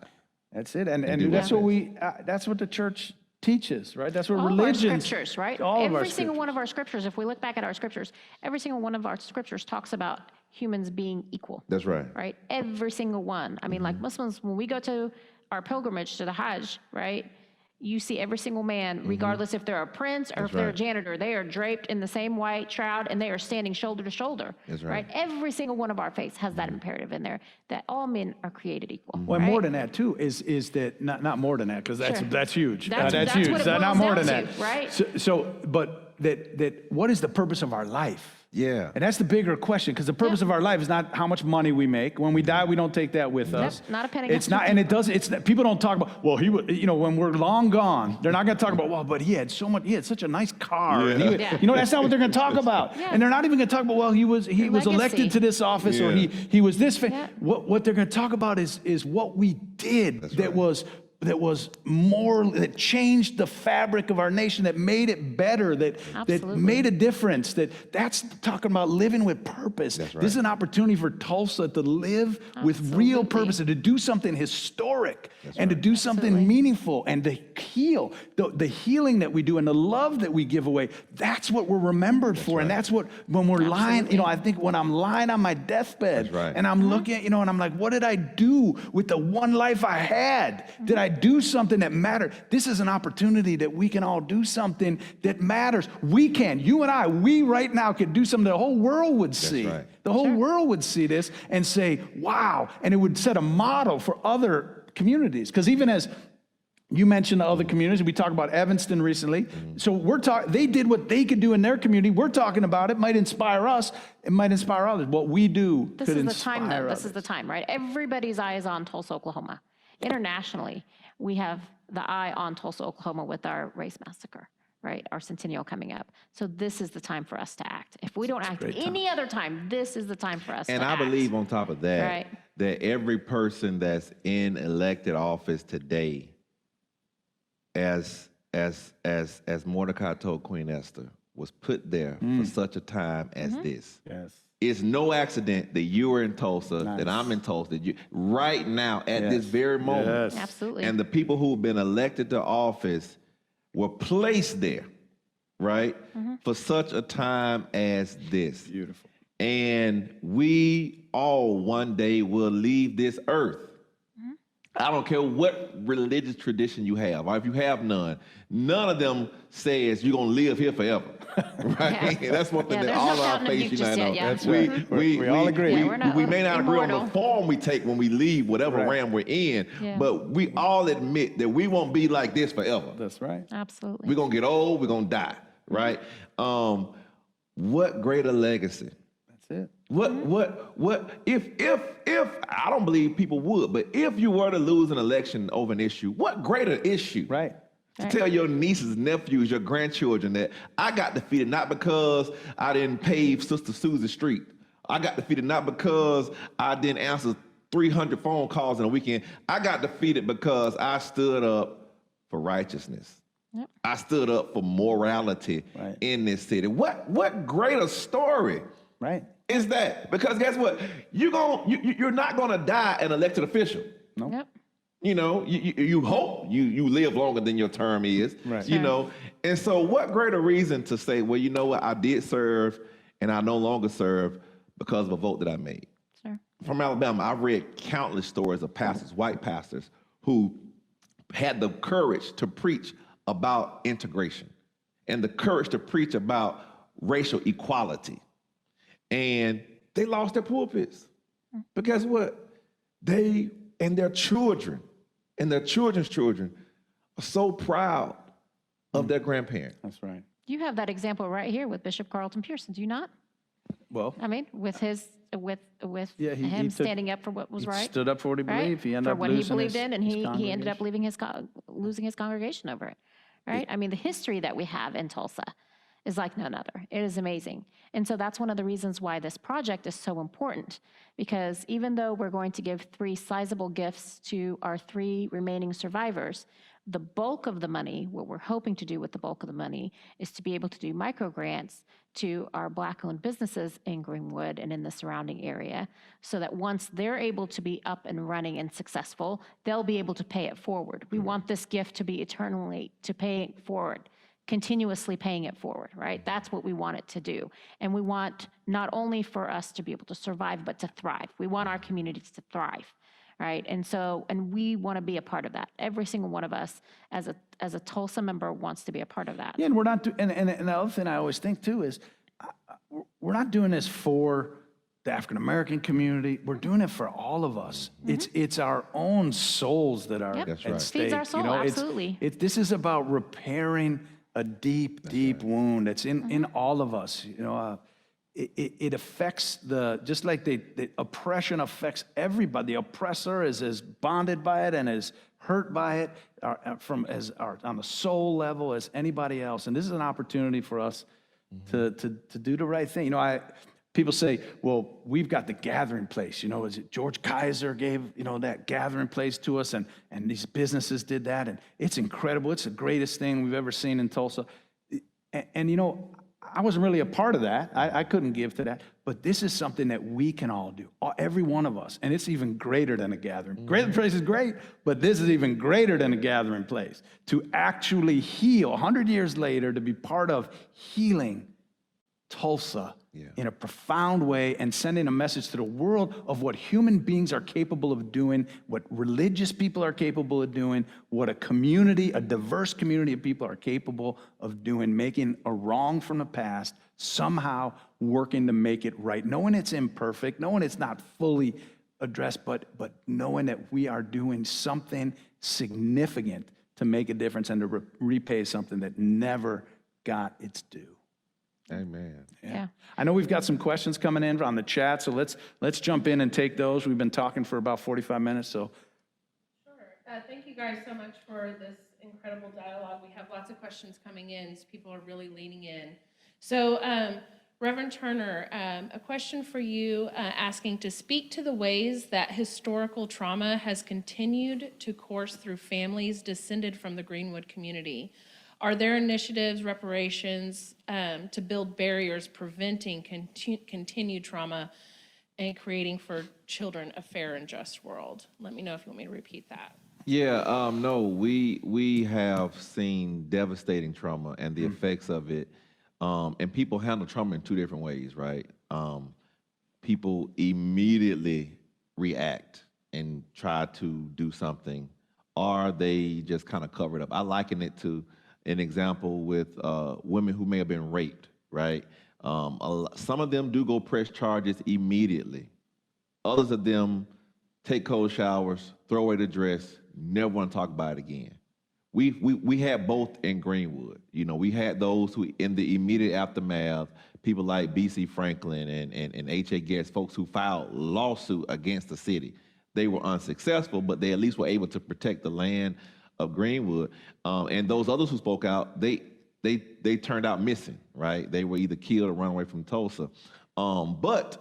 Speaker 1: That's it. And that's what that's what the church teaches, right? That's what religion.
Speaker 3: All of our scriptures, right? Every single one of our scriptures, if we look back at our scriptures, every single one of our scriptures talks about humans being equal.
Speaker 2: That's right.
Speaker 3: Right? Every single one. I mean, like Muslims, when we go to our pilgrimage to the Hajj, right? You see every single man, regardless if they're a prince or if they're a janitor, they are draped in the same white shroud and they are standing shoulder to shoulder.
Speaker 2: That's
Speaker 3: right. Every single one of our faiths has that imperative in there that all men are created equal.
Speaker 1: Well,
Speaker 3: right?
Speaker 1: more than that too is that not more than that, because that's huge.
Speaker 3: That's
Speaker 1: huge.
Speaker 3: what it
Speaker 1: Not
Speaker 3: boils
Speaker 1: more
Speaker 3: down
Speaker 1: than
Speaker 3: to,
Speaker 1: that.
Speaker 3: right?
Speaker 1: But that what is the purpose of our life?
Speaker 2: Yeah.
Speaker 1: And that's the bigger question, because the purpose of our life is not how much money we make. When we die, we don't take that with us.
Speaker 3: Not a penny.
Speaker 1: It's not, and it doesn't. It's not, people don't talk about. Well, he would. When we're long gone, they're not going to talk about. Well, but he had so much. He had such a nice car. And that's not what they're going to talk about.
Speaker 3: Yeah.
Speaker 1: And they're not even going to talk about. Well, he was elected to this office, or he was this. What they're going to talk about is what we did that was more, that changed the fabric of our nation, that made it better, that made a difference. That's talking about living with purpose.
Speaker 2: That's right.
Speaker 1: This is an opportunity for Tulsa to live with real purpose, and to do something historic, and to do something meaningful, and to heal. The healing that we do and the love that we give away, that's what we're remembered for. And that's what, when we're lying, I think when I'm lying on my deathbed and I'm looking at, and I'm like, what did I do with the one life I had? Did I do something that mattered? This is an opportunity that we can all do something that matters. We can, you and I, we right now could do something the whole world would see. The whole world would see this and say, wow, and it would set a model for other communities. Because even as you mentioned the other communities, we talked about Evanston recently. So they did what they could do in their community. We're talking about it. Might inspire us. It might inspire others. What we do could inspire others. This is the time, though. This is the time, right? Everybody's eye is on Tulsa, Oklahoma. Internationally, we have the eye on Tulsa, Oklahoma with our race massacre, right? Our centennial coming up. So this is the time for us to act. If we don't act any other time, this is the time for us to act.
Speaker 2: And I believe on top of that, that every person that's in elected office today, as Mordecai told Queen Esther, was put there for such a time as this.
Speaker 1: Yes.
Speaker 2: It's no accident that you are in Tulsa, that I'm in Tulsa, that you right now at this very moment.
Speaker 1: Yes.
Speaker 3: Absolutely.
Speaker 2: And the people who've been elected to office were placed there, right, for such a time as this.
Speaker 1: Beautiful.
Speaker 2: And we all one day will leave this earth. I don't care what religious tradition you have, or if you have none of them says you're going to live here forever, right? That's one thing that all our faith united on.
Speaker 1: That's right. We all agree.
Speaker 2: We may not agree on the form we take when we leave whatever realm we're in, but we all admit that we won't be like this forever.
Speaker 1: That's right.
Speaker 3: Absolutely.
Speaker 2: We're going to get old, we're going to die, right? What greater legacy?
Speaker 1: That's it.
Speaker 2: What if I don't believe people would, but if you were to lose an election over an issue, what greater issue?
Speaker 1: Right.
Speaker 2: To tell your nieces, nephews, your grandchildren that I got defeated not because I didn't pave Sister Susie Street. I got defeated not because I didn't answer 300 phone calls in a weekend. I got defeated because I stood up for righteousness.
Speaker 3: Yep.
Speaker 2: I stood up for morality in this city. What greater story?
Speaker 1: Right.
Speaker 2: is that. Because guess what? You're not gonna die an elected official.
Speaker 3: Yep.
Speaker 2: You know, you hope you live longer than your term is.
Speaker 1: Right.
Speaker 2: You
Speaker 3: Sure.
Speaker 2: know, and so what greater reason to say, well, you know what, I did serve and I no longer serve because of a vote that I made.
Speaker 3: Sure.
Speaker 2: From Alabama, I've read countless stories of pastors, white pastors, who had the courage to preach about integration and the courage to preach about racial equality. And they lost their pulpits. But guess what? They and their children and their children's children are so proud of their grandparents.
Speaker 1: That's right.
Speaker 3: You have that example right here with Bishop Carlton Pearson, do you not?
Speaker 1: Well,
Speaker 3: I mean, with his, with
Speaker 1: Yeah, he
Speaker 3: him
Speaker 1: took-
Speaker 3: standing up for what was
Speaker 1: he
Speaker 3: right.
Speaker 1: stood up for what he
Speaker 3: right?
Speaker 1: believed. He ended
Speaker 3: For
Speaker 1: up
Speaker 3: what he
Speaker 1: losing
Speaker 3: believed
Speaker 1: his-
Speaker 3: in, and
Speaker 1: his
Speaker 3: he ended up
Speaker 1: congregation.
Speaker 3: losing his congregation over it, right? I mean, the history that we have in Tulsa is like none other. It is amazing. And so that's one of the reasons why this project is so important, because even though we're going to give 3 sizable gifts to our 3 remaining survivors, the bulk of the money, what we're hoping to do with the bulk of the money, is to be able to do micro grants to our Black-owned businesses in Greenwood and in the surrounding area, so that once they're able to be up and running and successful, they'll be able to pay it forward. We want this gift to be eternally, to pay it forward, continuously paying it forward, right? That's what we want it to do. And we want not only for us to be able to survive, but to thrive. We want our communities to thrive, right? And so, and we want to be a part of that. Every single one of us as a Tulsa member wants to be a part of that.
Speaker 1: Yeah, and we're not, and the other thing I always think too is, we're not doing this for the African-American community. We're doing it for all of us. It's our own souls that are
Speaker 3: Yep.
Speaker 2: That's
Speaker 1: at
Speaker 2: right.
Speaker 1: stake.
Speaker 3: Feeds our soul, absolutely.
Speaker 1: This is about repairing a deep wound that's in all of us. You know, it affects just like the oppression affects everybody. The oppressor is as bonded by it and as hurt by it on the soul level as anybody else. And this is an opportunity for us to do the right thing. You know, people say, well, we've got the gathering place. You know, is it George Kaiser gave, you know, that gathering place to us, and these businesses did that, and it's incredible. It's the greatest thing we've ever seen in Tulsa. And you know, I wasn't really a part of that. I couldn't give to that. But this is something that we can all do, every one of us. And it's even greater than a gathering. Gathering place is great, but this is even greater than a gathering place. To actually heal, 100 years later, to be part of healing Tulsa in a profound way and sending a message to the world of what human beings are capable of doing, what religious people are capable of doing, what a community, a diverse community of people are capable of doing, making a wrong from the past, somehow working to make it right, knowing it's imperfect, knowing it's not fully addressed, but knowing that we are doing something significant to make a difference and to repay something that never got its due.
Speaker 2: Amen.
Speaker 3: Yeah.
Speaker 1: I know we've got some questions coming in on the chat, so let's jump in and take those. We've been talking for about 45 minutes, so.
Speaker 4: Sure. Thank you guys so much for this incredible dialogue. We have lots of questions coming in, so people are really leaning in. So, Reverend Turner, a question for you, asking to speak to the ways that historical trauma has continued to course through families descended from the Greenwood community. Are there initiatives, reparations, to build barriers preventing continued trauma and creating for children a fair and just world? Let me know if you want me to repeat that.
Speaker 2: Yeah, no, we have seen devastating trauma and the effects of it. And people handle trauma in 2 different ways, right? People immediately react and try to do something, or they just kind of cover it up. I liken it to an example with women who may have been raped, right? Some of them do go press charges immediately. Others of them take cold showers, throw away the dress, never want to talk about it again. We had both in Greenwood. You know, we had those who, in the immediate aftermath, people like B.C. Franklin and H.A. Guest, folks who filed lawsuit against the city. They were unsuccessful, but they at least were able to protect the land of Greenwood. And those others who spoke out, they turned out missing, right? They were either killed or run away from Tulsa. But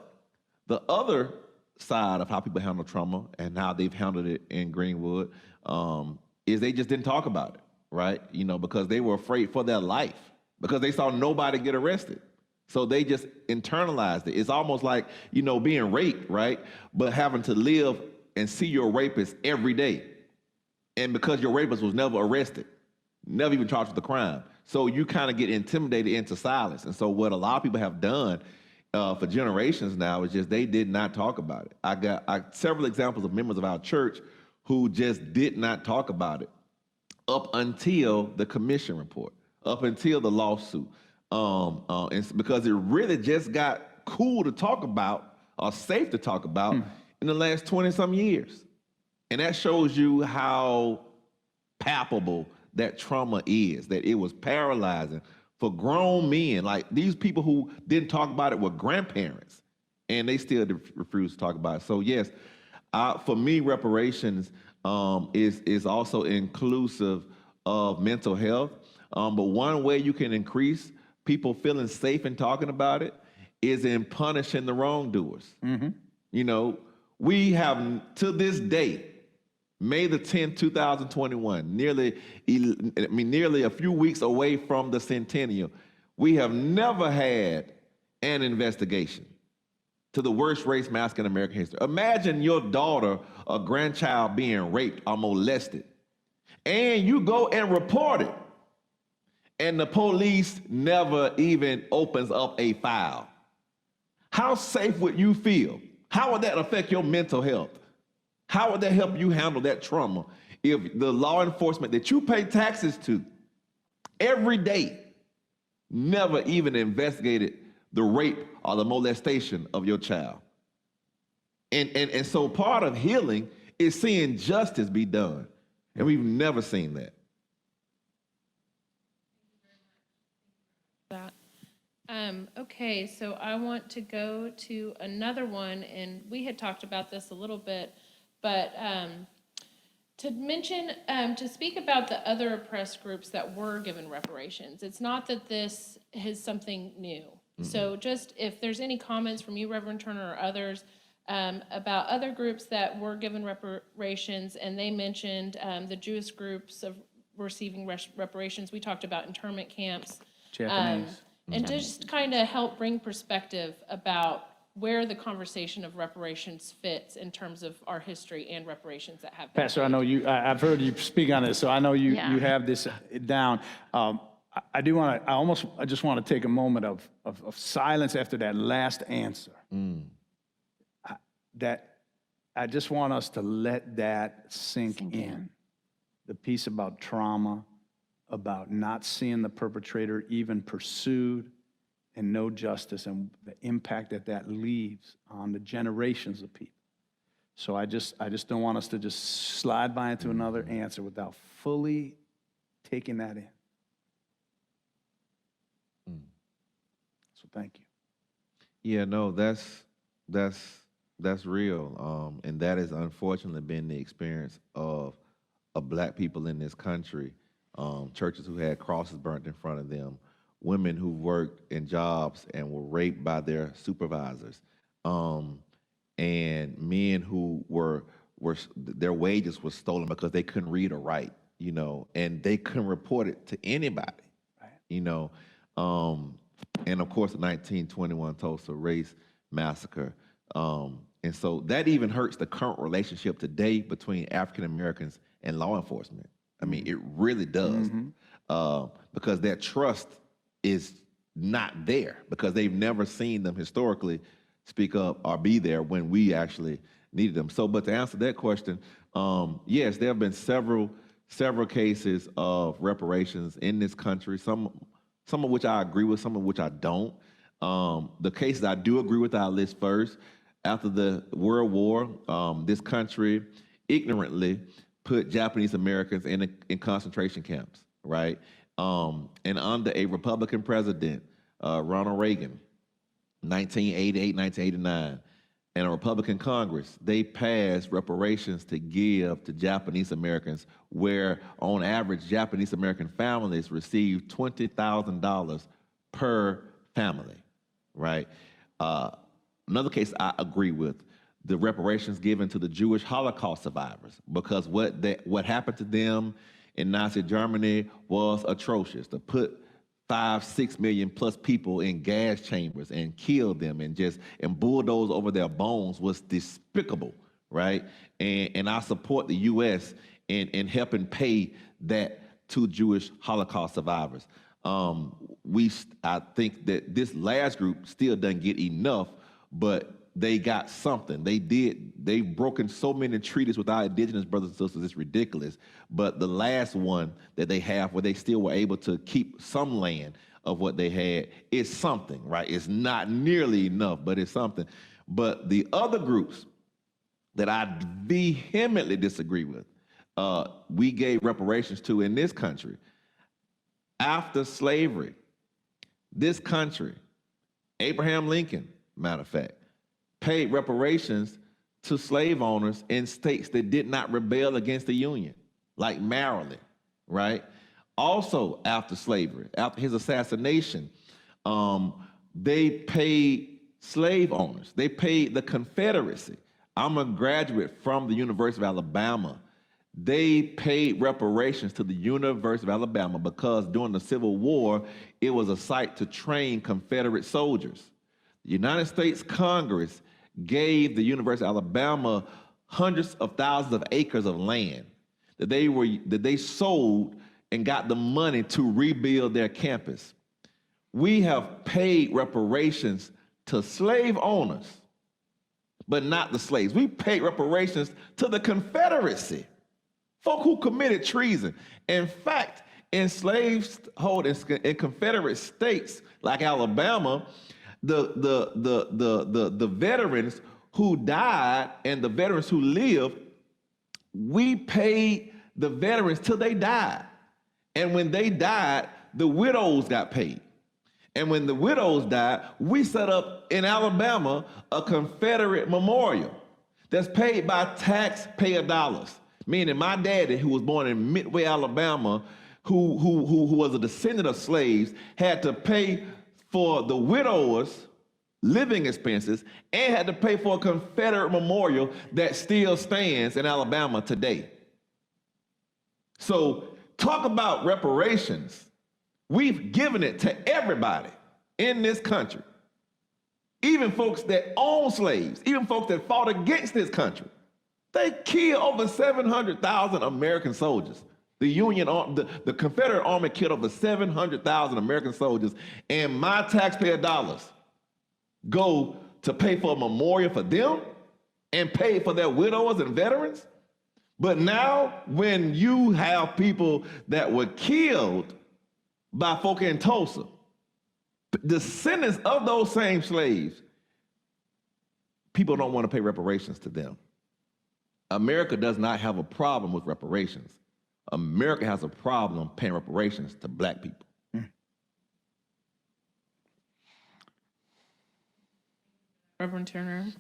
Speaker 2: the other side of how people handle trauma and how they've handled it in Greenwood is they just didn't talk about it, right? You know, because they were afraid for their life, because they saw nobody get arrested. So they just internalized it. It's almost like, being raped, right? But having to live and see your rapist every day. And because your rapist was never arrested, never even charged with a crime. So you kind of get intimidated into silence. And so what a lot of people have done for generations now is just they did not talk about it. I got several examples of members of our church who just did not talk about it up until the commission report, up until the lawsuit. And because it really just got cool to talk about or safe to talk about in the last 20-some years. And that shows you how palpable that trauma is, that it was paralyzing for grown men. Like these people who didn't talk about it were grandparents, and they still refuse to talk about it. So yes, for me, reparations is also inclusive of mental health. But one way you can increase people feeling safe in talking about it is in punishing the wrongdoers. We have, to this day, May the 10th, 2021, nearly a few weeks away from the centennial, we have never had an investigation to the worst race massacre in American history. Imagine your daughter or grandchild being raped or molested, and you go and report it, and the police never even opens up a file. How safe would you feel? How would that affect your mental health? How would that help you handle that trauma if the law enforcement that you pay taxes to every day never even investigated the rape or the molestation of your child? And so part of healing is seeing justice be done. And we've never seen that.
Speaker 4: Okay, so I want to go to another one, and we had talked about this a little bit, but to speak about the other oppressed groups that were given reparations. It's not that this is something new. So just if there's any comments from you, Reverend Turner, or others about other groups that were given reparations, and they mentioned the Jewish groups of receiving reparations. We talked about internment camps.
Speaker 1: Japanese.
Speaker 4: And just kind of help bring perspective about where the conversation of reparations fits in terms of our history and reparations that have been
Speaker 1: Pastor, I
Speaker 4: made.
Speaker 1: know you, I've heard you speak on this, so I know you have this down. I just want to take a moment of silence after that last answer. I just want us to let that sink in. The piece about trauma, about not seeing the perpetrator even pursued, and no justice, and the impact that leaves on the generations of people. So I just don't want us to just slide by into another answer without fully taking that in. So thank you.
Speaker 2: Yeah, no, that's real, and that has unfortunately been the experience of Black people in this country. Churches who had crosses burnt in front of them, women who worked in jobs and were raped by their supervisors, and men who were their wages were stolen because they couldn't read or write, and they couldn't report it to anybody, right. And of course the 1921 Tulsa Race Massacre, and so that even hurts the current relationship today between African Americans and law enforcement. I mean, it really does, because that trust is not there, because they've never seen them historically speak up or be there when we actually needed them. So, but to answer that question, yes, there have been several cases of reparations in this country, some of which I agree with, some of which I don't. The cases I do agree with, I'll list first. After the World War, this country ignorantly put Japanese Americans in concentration camps, right? And under a Republican president, Ronald Reagan, 1988, 1989, and a Republican Congress, they passed reparations to give to Japanese Americans, where on average, Japanese American families received $20,000 per family, right? Another case I agree with, the reparations given to the Jewish Holocaust survivors, because what happened to them in Nazi Germany was atrocious. To put 5-6 million plus people in gas chambers and killed them and bulldoze over their bones was despicable, right? And I support the U.S. in helping pay that to Jewish Holocaust survivors. I think that this last group still doesn't get enough, but they got something. They've broken so many treaties with our indigenous brothers and sisters, it's ridiculous. But the last one that they have where they still were able to keep some land of what they had is something, right? It's not nearly enough, but it's something. But the other groups that I vehemently disagree with, we gave reparations to in this country. After slavery, this country, Abraham Lincoln, matter of fact, paid reparations to slave owners in states that did not rebel against the Union, like Maryland, right? Also, after slavery, after his assassination, they paid slave owners. They paid the Confederacy. I'm a graduate from the University of Alabama. They paid reparations to the University of Alabama because during the Civil War, it was a site to train Confederate soldiers. The United States Congress gave the University of Alabama hundreds of thousands of acres of land that they sold and got the money to rebuild their campus. We have paid reparations to slave owners, but not the slaves. We paid reparations to the Confederacy, folk who committed treason. In fact, in slaveholding in Confederate states like Alabama, the veterans who died and the veterans who lived, we paid the veterans till they died. And when they died, the widows got paid. And when the widows died, we set up in Alabama a Confederate memorial that's paid by taxpayer dollars. Meaning my daddy, who was born in Midway, Alabama, who was a descendant of slaves, had to pay for the widowers' living expenses and had to pay for a Confederate memorial that still stands in Alabama today. So talk about reparations. We've given it to everybody in this country, even folks that own slaves, even folks that fought against this country. They killed over 700,000 American soldiers. The Confederate Army killed over 700,000 American soldiers, and my taxpayer dollars go to pay for a memorial for them and pay for their widows and veterans. But now, when you have people that were killed by folk in Tulsa, descendants of those same slaves, people don't want to pay reparations to them. America does not have a problem with reparations. America has a problem paying reparations to black people.
Speaker 4: Reverend Turner,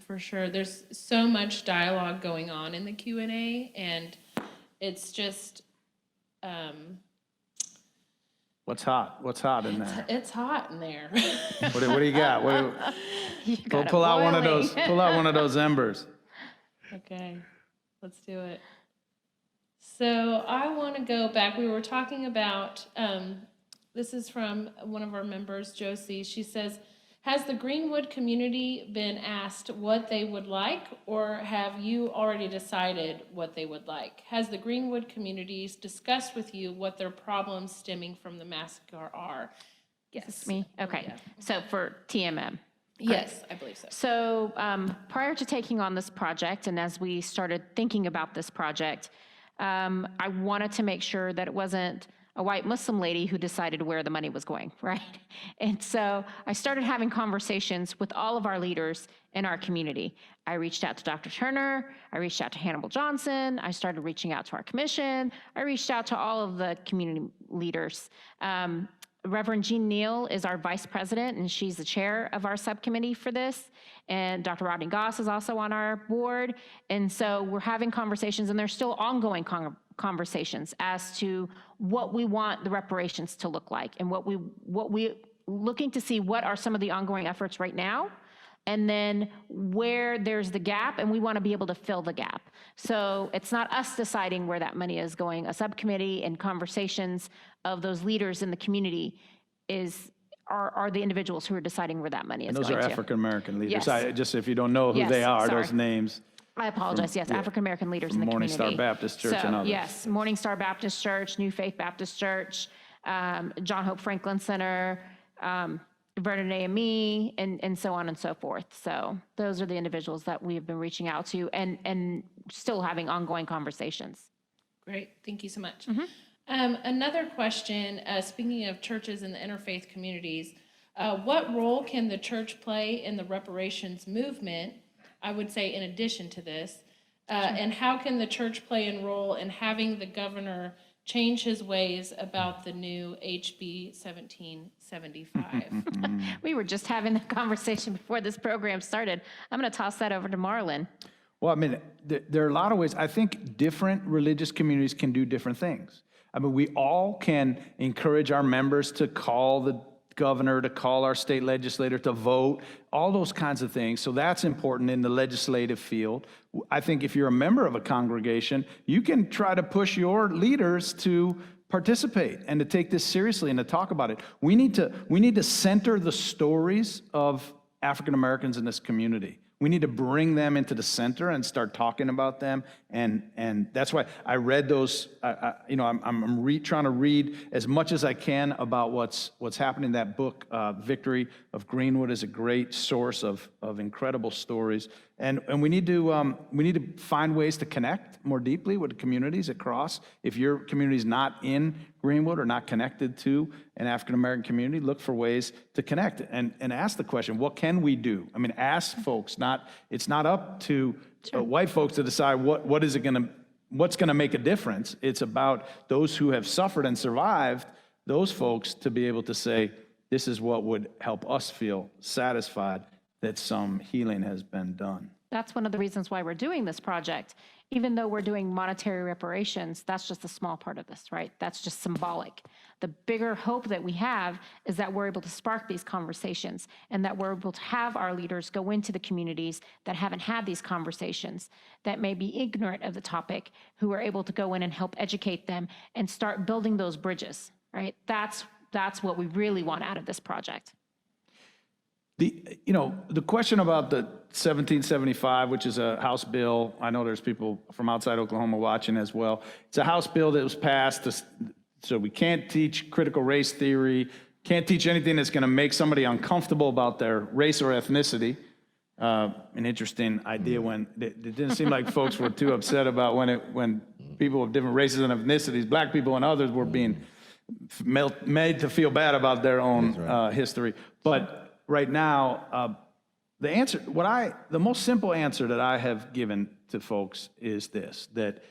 Speaker 4: for sure. There's so much dialogue going on in the Q&A, and it's just...
Speaker 1: What's hot? What's hot in there?
Speaker 4: It's hot in there.
Speaker 1: What do you got? Pull out one of those. Pull out one of those embers.
Speaker 4: Okay, let's do it. So I want to go back. We were talking about, this is from one of our members, Josie. She says, has the Greenwood community been asked what they would like, or have you already decided what they would like? Has the Greenwood communities discussed with you what their problems stemming from the massacre are? Yes.
Speaker 3: Me? Okay.
Speaker 4: Yeah.
Speaker 3: So for TMM.
Speaker 4: Yes, I believe so.
Speaker 3: So prior to taking on this project, and as we started thinking about this project, I wanted to make sure that it wasn't a white Muslim lady who decided where the money was going, right? And so I started having conversations with all of our leaders in our community. I reached out to Dr. Turner, I reached out to Hannibal Johnson, I started reaching out to our commission, I reached out to all of the community leaders. Reverend Jean Neal is our vice president, and she's the chair of our subcommittee for this. And Dr. Rodney Goss is also on our board. And so we're having conversations, and there's still ongoing conversations as to what we want the reparations to look like, and what we looking to see what are some of the ongoing efforts right now, and then where there's the gap, and we want to be able to fill the gap. So it's not us deciding where that money is going. A subcommittee and conversations of those leaders in the community are the individuals who are deciding where that money is
Speaker 1: And those
Speaker 3: going
Speaker 1: are
Speaker 3: to.
Speaker 1: African-American leaders.
Speaker 3: Yes.
Speaker 1: Just if you don't know who
Speaker 3: Yes,
Speaker 1: they are,
Speaker 3: sorry.
Speaker 1: those names.
Speaker 3: I apologize, yes, African-American leaders in the
Speaker 1: Morning
Speaker 3: community.
Speaker 1: Star Baptist Church and others.
Speaker 3: Yes, Morning Star Baptist Church, New Faith Baptist Church, John Hope Franklin Center, Vernon AME, and so on and so forth. So those are the individuals that we have been reaching out to and still having ongoing conversations.
Speaker 4: Great, thank you so much. Another question, speaking of churches and the interfaith communities, what role can the church play in the reparations movement, I would say in addition to this, and how can the church play a role in having the governor change his ways about the new HB 1775?
Speaker 3: We were just having the conversation before this program started. I'm going to toss that over to Marlin.
Speaker 1: Well, I mean, there are a lot of ways. I think different religious communities can do different things. I mean, we all can encourage our members to call the governor, to call our state legislator, to vote, all those kinds of things. So that's important in the legislative field. I think if you're a member of a congregation, you can try to push your leaders to participate and to take this seriously and to talk about it. We need to center the stories of African Americans in this community. We need to bring them into the center and start talking about them, and that's why I read those. I'm trying to read as much as I can about what's happening. That book, Victory of Greenwood, is a great source of incredible stories, and we need to find ways to connect more deeply with the communities across. If your community is not in Greenwood or not connected to an African American community, look for ways to connect and ask the question, what can we do? I mean, ask folks. It's not up to white folks to decide what's going to make a difference. It's about those who have suffered and survived, those folks to be able to say, this is what would help us feel satisfied that some healing has been done.
Speaker 3: That's one of the reasons why we're doing this project. Even though we're doing monetary reparations, that's just a small part of this, right? That's just symbolic. The bigger hope that we have is that we're able to spark these conversations and that we're able to have our leaders go into the communities that haven't had these conversations, that may be ignorant of the topic, who are able to go in and help educate them and start building those bridges, right? That's what we really want out of this project.
Speaker 1: The question about the 1775, which is a House bill, I know there's people from outside Oklahoma watching as well. It's a House bill that was passed, so we can't teach critical race theory, can't teach anything that's going to make somebody uncomfortable about their race or ethnicity. An interesting idea when it didn't seem like folks were too upset about when people of different races and ethnicities, black people and others, were being made to feel bad about their own history. But right now, the most simple answer that I have given to folks is this, that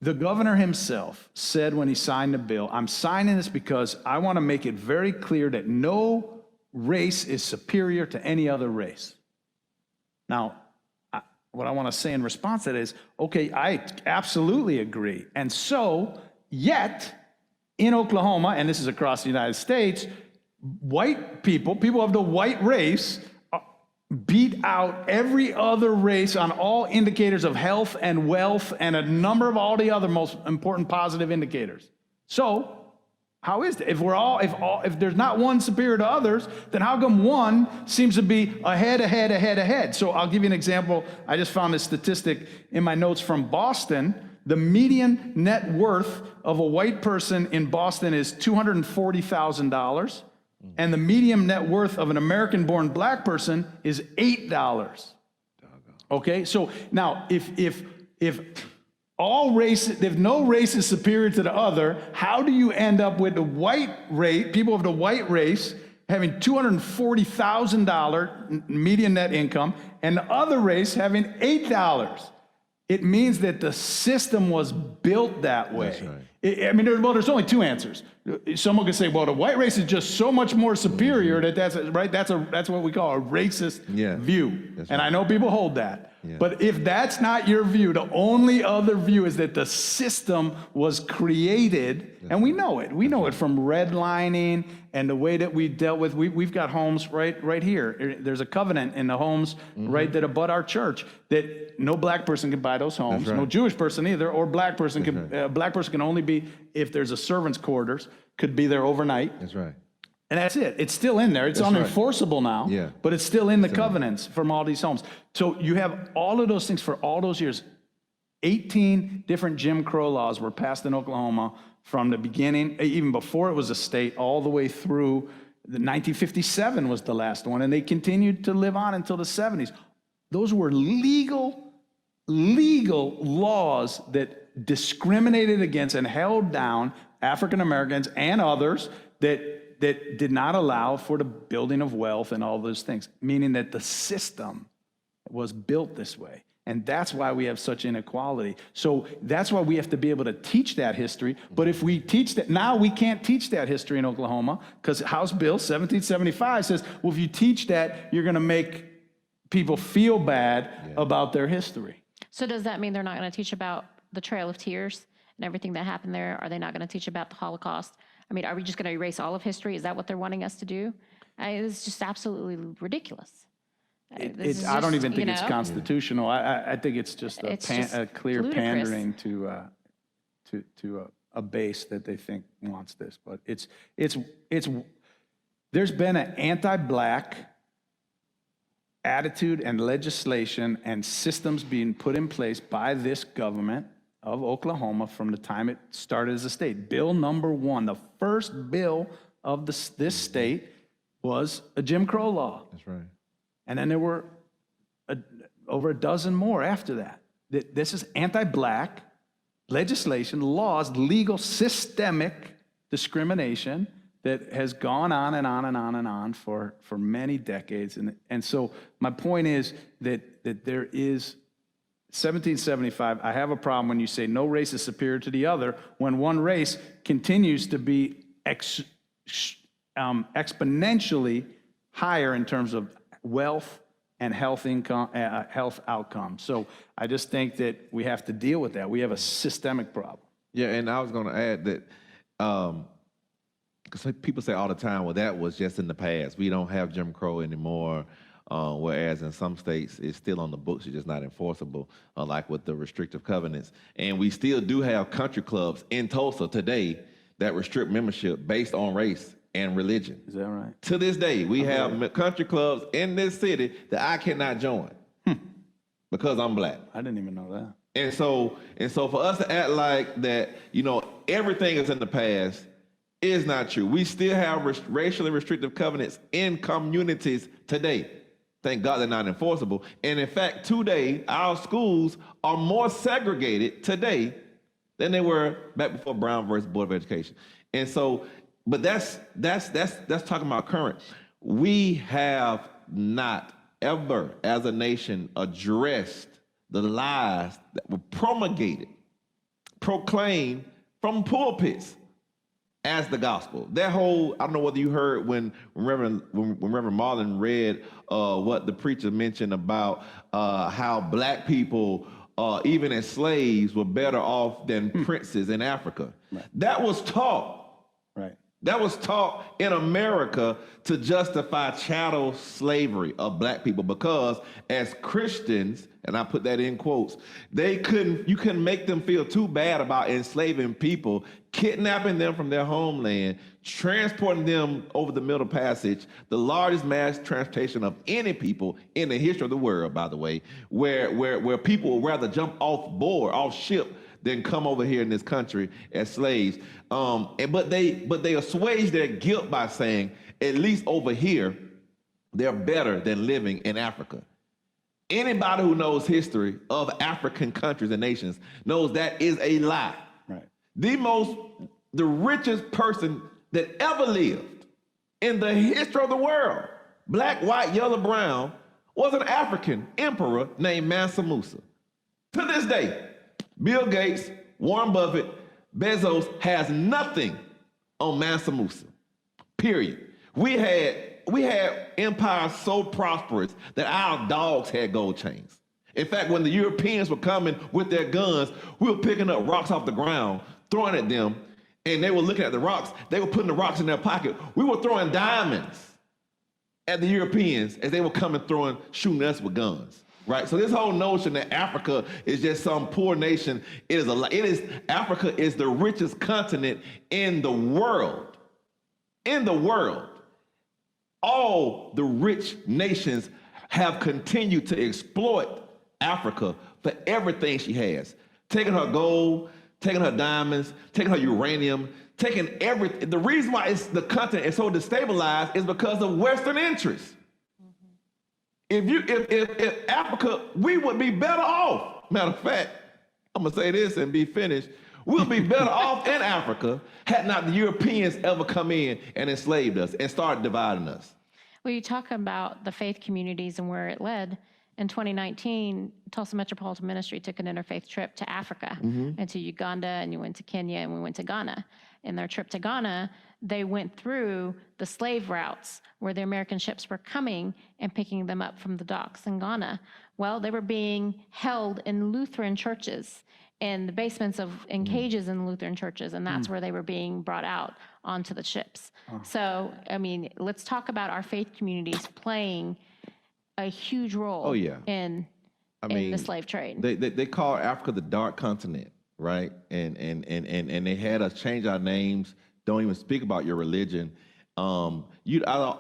Speaker 1: the governor himself said when he signed the bill, I'm signing this because I want to make it very clear that no race is superior to any other race. Now, what I want to say in response to that is, okay, I absolutely agree. And so, yet, in Oklahoma, and this is across the United States, white people of the white race, beat out every other race on all indicators of health and wealth and a number of all the other most important positive indicators. So, how is it? If there's not one superior to others, then how come one seems to be ahead? So I'll give you an example. I just found this statistic in my notes from Boston. The median net worth of a white person in Boston is $240,000. And the median net worth of an American-born black person is $8. Okay, so now if all races, if no race is superior to the other, how do you end up with the white race, people of the white race having $240,000 median net income, and the other race having $8? It means that the system was built that way. That's right. There's only two answers. Someone could say, well, the white race is just so much more superior that's what we call a racist view. And I know people hold that.
Speaker 2: Yeah.
Speaker 1: But if that's not your view, the only other view is that the system was created, and we know it. We know it from redlining and the way that we dealt with. We've got homes right here. There's a covenant in the homes right that abut our church that no black person can buy those homes, no Jewish person either, or black person black person can only be if there's a servant's quarters, could be there overnight.
Speaker 2: That's right.
Speaker 1: And that's it. It's still in there. It's unenforceable now,
Speaker 2: Yeah.
Speaker 1: but it's still in the covenants from all these homes. So you have all of those things for all those years. 18 different Jim Crow laws were passed in Oklahoma from the beginning, even before it was a state, all the way through. The 1957 was the last one, and they continued to live on until the 70s. Those were legal laws that discriminated against and held down African Americans and others that did not allow for the building of wealth and all those things, meaning that the system was built this way. And that's why we have such inequality. So that's why we have to be able to teach that history. But if we teach that, now we can't teach that history in Oklahoma because House Bill 1775 says, well, if you teach that, you're going to make people feel bad about their history.
Speaker 3: So does that mean they're not going to teach about the Trail of Tears and everything that happened there? Are they not going to teach about the Holocaust? I mean, are we just going to erase all of history? Is that what they're wanting us to do? It's just absolutely ridiculous.
Speaker 1: I don't even think it's constitutional. I think it's just a clear
Speaker 3: ludicrous.
Speaker 1: pandering to a base that they think wants this. But there's been an anti-black attitude and legislation and systems being put in place by this government of Oklahoma from the time it started as a state. Bill number 1, the first bill of this state was a Jim Crow law.
Speaker 2: That's right.
Speaker 1: And then there were over a dozen more after that. This is anti-black legislation, laws, legal, systemic discrimination that has gone on and on and on and on for many decades. And so my point is that there is 1775, I have a problem when you say no race is superior to the other, when one race continues to be exponentially higher in terms of wealth and health outcomes. So I just think that we have to deal with that. We have a systemic problem.
Speaker 2: Yeah, and I was going to add that, because people say all the time, well, that was just in the past. We don't have Jim Crow anymore. Whereas in some states, it's still on the books, it's just not enforceable, like with the restrictive covenants. And we still do have country clubs in Tulsa today that restrict membership based on race and religion.
Speaker 1: Is that right?
Speaker 2: To this day, we have country clubs in this city that I cannot join because I'm black.
Speaker 1: I didn't even know that.
Speaker 2: And so for us to act like that, everything is in the past is not true. We still have racially restrictive covenants in communities today. Thank God they're not enforceable. And in fact, today, our schools are more segregated today than they were back before Brown versus Board of Education. And so, but that's talking about current. We have not ever, as a nation, addressed the lies that were promulgated, proclaimed from pulpits as the gospel. That whole, I don't know whether you heard when Reverend Marlin read what the preacher mentioned about how black people, even as slaves, were better off than princes in Africa. Right. That was taught.
Speaker 1: Right.
Speaker 2: That was taught in America to justify chattel slavery of black people because as Christians, and I put that in quotes, you couldn't make them feel too bad about enslaving people, kidnapping them from their homeland, transporting them over the Middle Passage, the largest mass transportation of any people in the history of the world, by the way, where people would rather jump off ship than come over here in this country as slaves. But they assuage their guilt by saying, at least over here, they're better than living in Africa. Anybody who knows history of African countries and nations knows that is a lie.
Speaker 1: Right.
Speaker 2: The richest person that ever lived in the history of the world, black, white, yellow, brown, was an African emperor named Mansa Musa. To this day, Bill Gates, Warren Buffett, Bezos has nothing on Mansa Musa, period. We had empires so prosperous that our dogs had gold chains. In fact, when the Europeans were coming with their guns, we were picking up rocks off the ground, throwing at them, and they were looking at the rocks. They were putting the rocks in their pocket. We were throwing diamonds at the Europeans as they were coming, shooting us with guns, right? So this whole notion that Africa is just some poor nation, Africa is the richest continent in the world. In the world. All the rich nations have continued to exploit Africa for everything she has, taking her gold, taking her diamonds, taking her uranium, taking everything. The reason why the continent is so destabilized is because of Western interests. If Africa, we would be better off. Matter of fact, I'm gonna say this and be finished. We'll be better off in Africa had not the Europeans ever come in and enslaved us and started dividing us.
Speaker 3: Well, you talk about the faith communities and where it led. In 2019, Tulsa Metropolitan Ministry took an interfaith trip to Africa and to Uganda, and you went to Kenya, and we went to Ghana. In their trip to Ghana, they went through the slave routes where the American ships were coming and picking them up from the docks in Ghana. Well, they were being held in Lutheran churches, in the basements in cages in Lutheran churches, and that's where they were being brought out onto the ships. So, I mean, let's talk about our faith communities playing a huge role in the slave trade.
Speaker 2: They call Africa the dark continent, right? And they had us change our names, don't even speak about your religion. I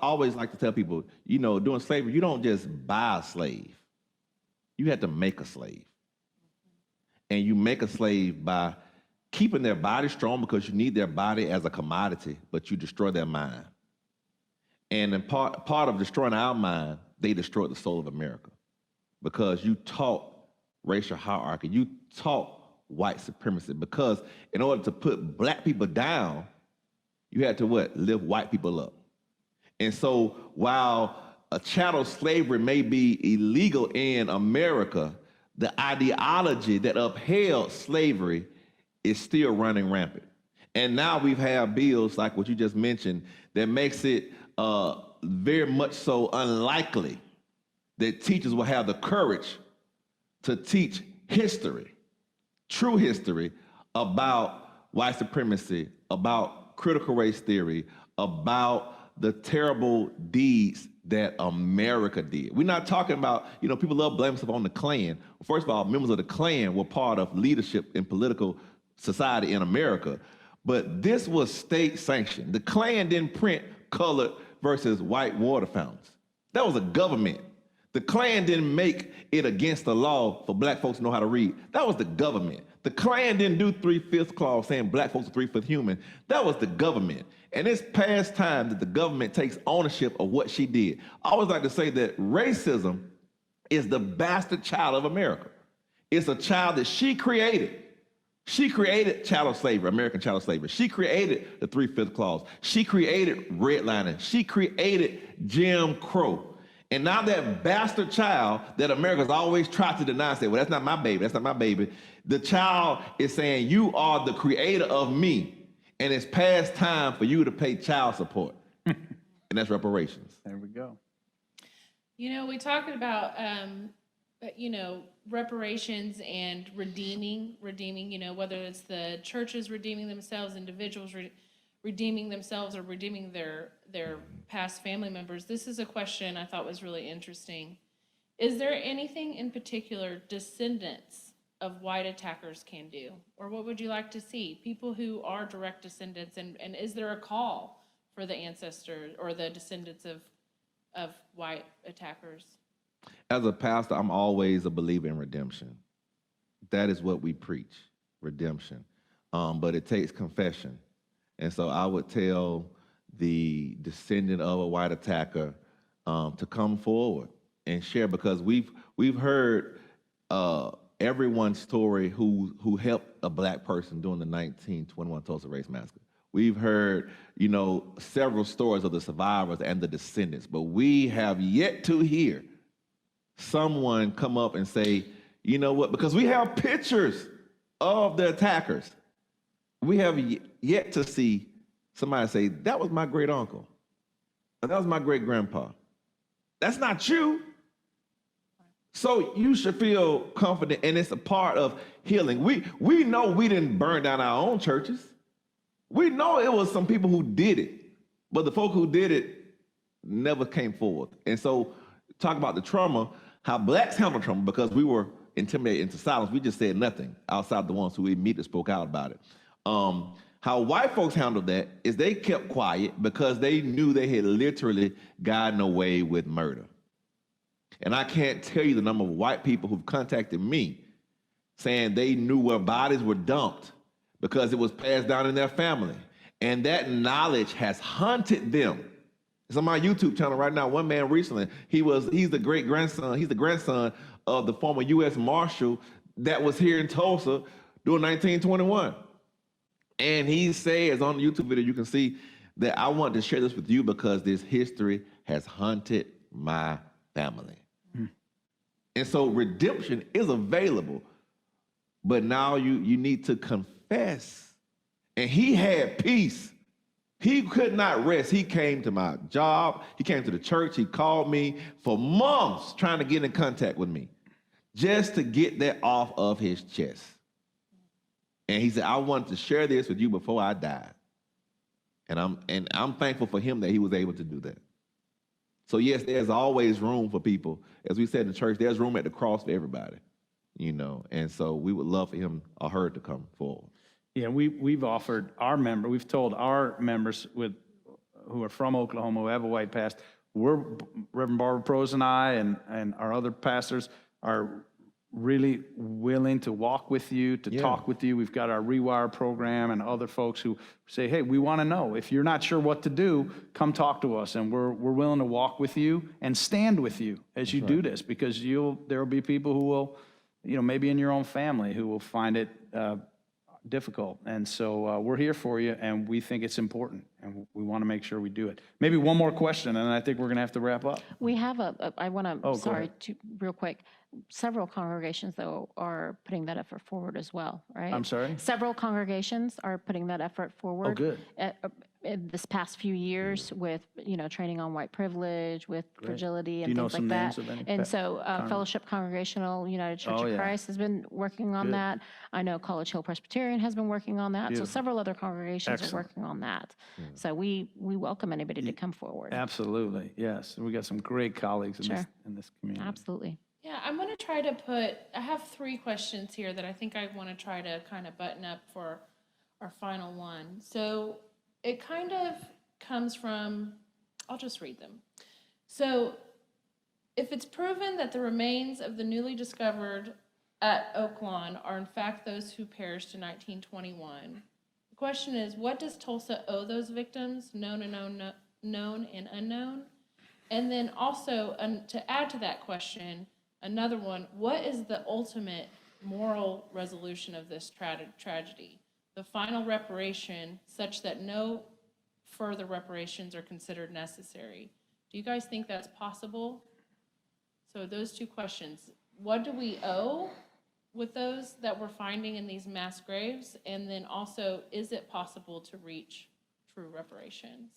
Speaker 2: always like to tell people, during slavery, you don't just buy a slave. You had to make a slave. And you make a slave by keeping their body strong because you need their body as a commodity, but you destroy their mind. And in part of destroying our mind, they destroyed the soul of America because you taught racial hierarchy, you taught white supremacy, because in order to put black people down, you had to lift white people up. And so while a chattel slavery may be illegal in America, the ideology that upheld slavery is still running rampant. And now we've had bills like what you just mentioned that makes it very much so unlikely that teachers will have the courage to teach history, true history, about white supremacy, about critical race theory, about the terrible deeds that America did. We're not talking about, people love blaming stuff on the Klan. First of all, members of the Klan were part of leadership in political society in America, but this was state sanctioned. The Klan didn't print colored versus white water fountains. That was a government. The Klan didn't make it against the law for black folks to know how to read. That was the government. The Klan didn't do 3/5 clause saying black folks are 3/5 human. That was the government. And it's past time that the government takes ownership of what she did. I always like to say that racism is the bastard child of America. It's a child that she created. She created chattel slavery, American chattel slavery. She created the 3/5 clause. She created redlining. She created Jim Crow. And now that bastard child that America's always tried to deny, say, well, that's not my baby, that's not my baby. The child is saying, you are the creator of me, and it's past time for you to pay child support. And that's reparations.
Speaker 1: There we go.
Speaker 4: We talked about, reparations and redeeming, whether it's the churches redeeming themselves, individuals redeeming themselves, or redeeming their past family members. This is a question I thought was really interesting. Is there anything in particular descendants of white attackers can do? Or what would you like to see? People who are direct descendants, and is there a call for the ancestors or the descendants of white attackers?
Speaker 2: As a pastor, I'm always a believer in redemption. That is what we preach, redemption. But it takes confession. And so I would tell the descendant of a white attacker to come forward and share, because we've heard everyone's story who helped a black person during the 1921 Tulsa Race Massacre. We've heard, several stories of the survivors and the descendants, but we have yet to hear someone come up and say, you know what, because we have pictures of the attackers. We have yet to see somebody say, that was my great uncle, and that was my great grandpa. That's not you. So you should feel confident, and it's a part of healing. We know we didn't burn down our own churches. We know it was some people who did it, but the folk who did it never came forward. And so talk about the trauma, how blacks handle trauma, because we were intimidated into silence. We just said nothing outside the ones who immediately spoke out about it. How white folks handled that is they kept quiet because they knew they had literally gotten away with murder. And I can't tell you the number of white people who've contacted me saying they knew where bodies were dumped because it was passed down in their family. And that knowledge has haunted them. It's on my YouTube channel right now. One man recently, he's the grandson of the former U.S. Marshal that was here in Tulsa during 1921. And he says on the YouTube video, you can see that I want to share this with you because this history has haunted my family. And so redemption is available, but now you need to confess. And he had peace. He could not rest. He came to my job. He came to the church. He called me for months trying to get in contact with me just to get that off of his chest. And he said, I wanted to share this with you before I died. And I'm thankful for him that he was able to do that. So yes, there's always room for people. As we said in the church, there's room at the cross for everybody, and so we would love for him or her to come forward.
Speaker 1: Yeah, we've told our members who are from Oklahoma, who have a white past, Reverend Barbara Prose and I and our other pastors are really willing to walk with you, to talk with you. We've got our Rewire program and other folks who say, hey, we want to know. If you're not sure what to do, come talk to us. And we're willing to walk with you and stand with you as you do this, because there will be people who will, maybe in your own family, who will find it difficult. And so we're here for you, and we think it's important, and we want to make sure we do it. Maybe one more question, and I think we're going to have to wrap up.
Speaker 3: We have I want to, real quick. Several congregations, though, are putting that effort forward as well, right?
Speaker 1: I'm sorry?
Speaker 3: Several congregations are putting that effort forward.
Speaker 1: Oh, good.
Speaker 3: In this past few years with, training on white privilege, with fragility and things like that. And so Fellowship Congregational United Church of Christ has been working on that. I know College Hill Presbyterian has been working on that. So several other congregations are working on that. So we welcome anybody to come forward.
Speaker 1: Absolutely, yes. We got some great colleagues in this community.
Speaker 3: Absolutely.
Speaker 4: Yeah, I'm going to try to I have 3 questions here that I think I want to try to kind of button up for our final one. So it kind of comes from, I'll just read them. So if it's proven that the remains of the newly discovered at Oak Lawn are in fact those who perished in 1921, the question is, what does Tulsa owe those victims, known and unknown? And then also, to add to that question, another one, what is the ultimate moral resolution of this tragedy? The final reparation, such that no further reparations are considered necessary. Do you guys think that's possible? So those 2 questions. What do we owe with those that we're finding in these mass graves? And then also, is it possible to reach true reparations?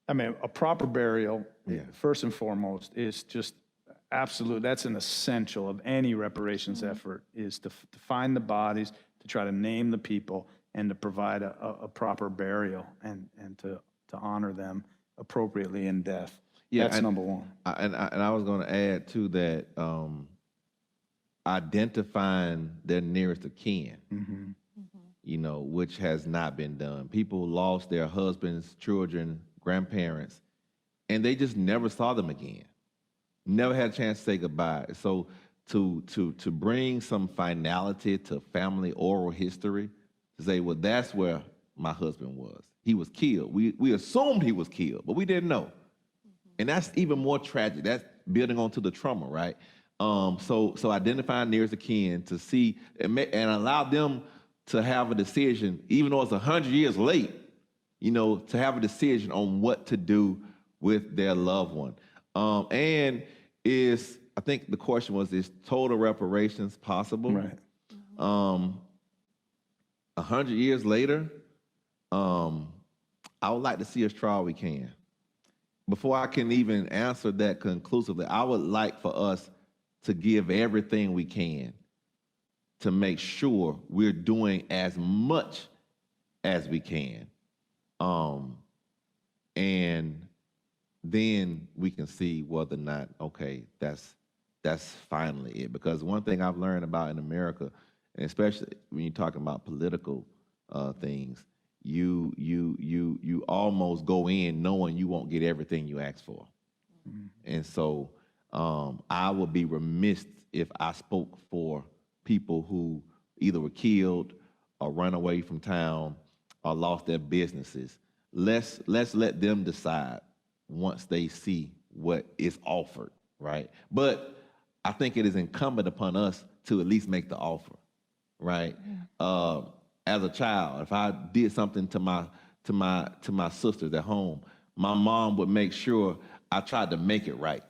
Speaker 1: I mean, a proper burial, first and foremost, is just absolute. That's an essential of any reparations effort, is to find the bodies, to try to name the people, and to provide a proper burial and to honor them appropriately in death. That's number one.
Speaker 2: And I was going to add to that, identifying their nearest of kin, which has not been done. People lost their husbands, children, grandparents, and they just never saw them again. Never had a chance to say goodbye. So to bring some finality to family oral history, to say, well, that's where my husband was. He was killed. We assumed he was killed, but we didn't know. And that's even more tragic. That's building onto the trauma, right? So identifying nearest of kin to see and allow them to have a decision, even though it's 100 years late, to have a decision on what to do with their loved one. And I think the question was, is total reparations possible?
Speaker 1: Right.
Speaker 2: 100 years later, I would like to see us try all we can. before I can even answer that conclusively, I would like for us to give everything we can to make sure we're doing as much as we can. And then we can see whether or not, okay, that's finally it. Because one thing I've learned about in America, and especially when you're talking about political things, you almost go in knowing you won't get everything you ask for. And so I would be remiss if I spoke for people who either were killed or run away from town or lost their businesses. Let's let them decide once they see what is offered, right? But I think it is incumbent upon us to at least make the offer, right? As a child, if I did something to my sisters at home, my mom would make sure I tried to make it right.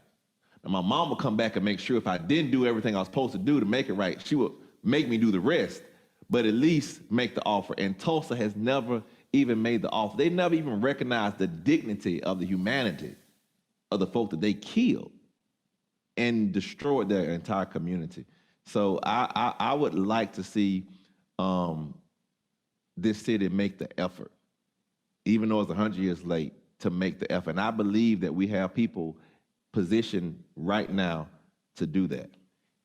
Speaker 2: And my mom would come back and make sure if I didn't do everything I was supposed to do to make it right, she would make me do the rest, but at least make the offer. And Tulsa has never even made the offer. They never even recognized the dignity of the humanity of the folk that they killed and destroyed their entire community. So I would like to see this city make the effort, even though it's 100 years late, to make the effort. And I believe that we have people positioned right now to do that.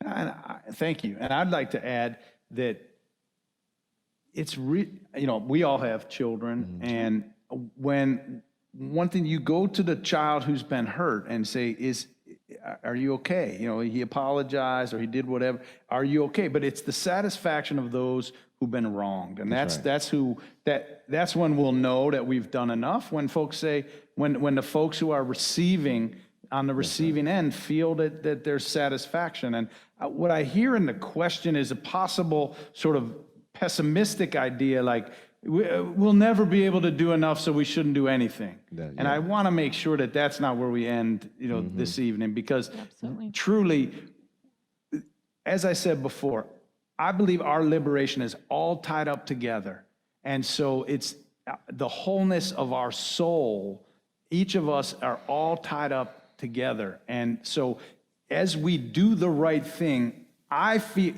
Speaker 1: And thank you. And I'd like to add that we all have children, and when one thing, you go to the child who's been hurt and say, are you okay? He apologized or he did whatever. Are you okay? But it's the satisfaction of those who've been wronged. And that's when we'll know that we've done enough. When folks say, when the folks who are receiving on the receiving end feel that there's satisfaction. And what I hear in the question is a possible sort of pessimistic idea, like we'll never be able to do enough, so we shouldn't do anything. And I want to make sure that that's not where we end, this evening, because truly, as I said before, I believe our liberation is all tied up together. And so it's the wholeness of our soul. Each of us are all tied up together. And so as we do the right thing, I feel,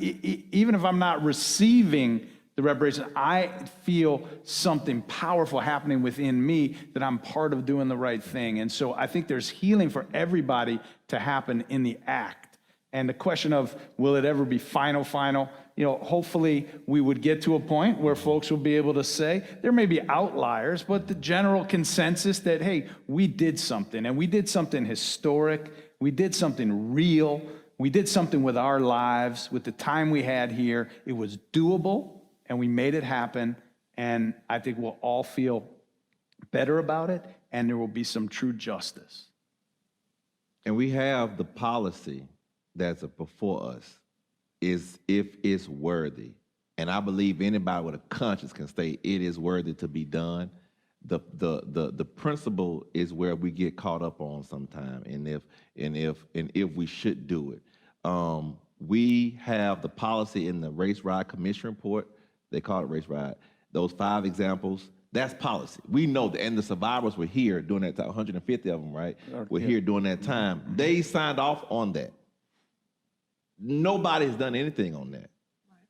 Speaker 1: even if I'm not receiving the reparation, I feel something powerful happening within me that I'm part of doing the right thing. And so I think there's healing for everybody to happen in the act. And the question of, will it ever be final? Hopefully we would get to a point where folks will be able to say, there may be outliers, but the general consensus that, hey, we did something, and we did something historic, we did something real, we did something with our lives, with the time we had here. It was doable, and we made it happen, and I think we'll all feel better about it, and there will be some true justice.
Speaker 2: And we have the policy that's before us is if it's worthy. And I believe anybody with a conscience can say it is worthy to be done. The principle is where we get caught up on sometime, and if we should do it. We have the policy in the Race Ride Commission report. They call it Race Ride. Those 5 examples, that's policy. We know that, and the survivors were here during that time, 150 of them, right? Were here during that time. They signed off on that. Nobody has done anything on that.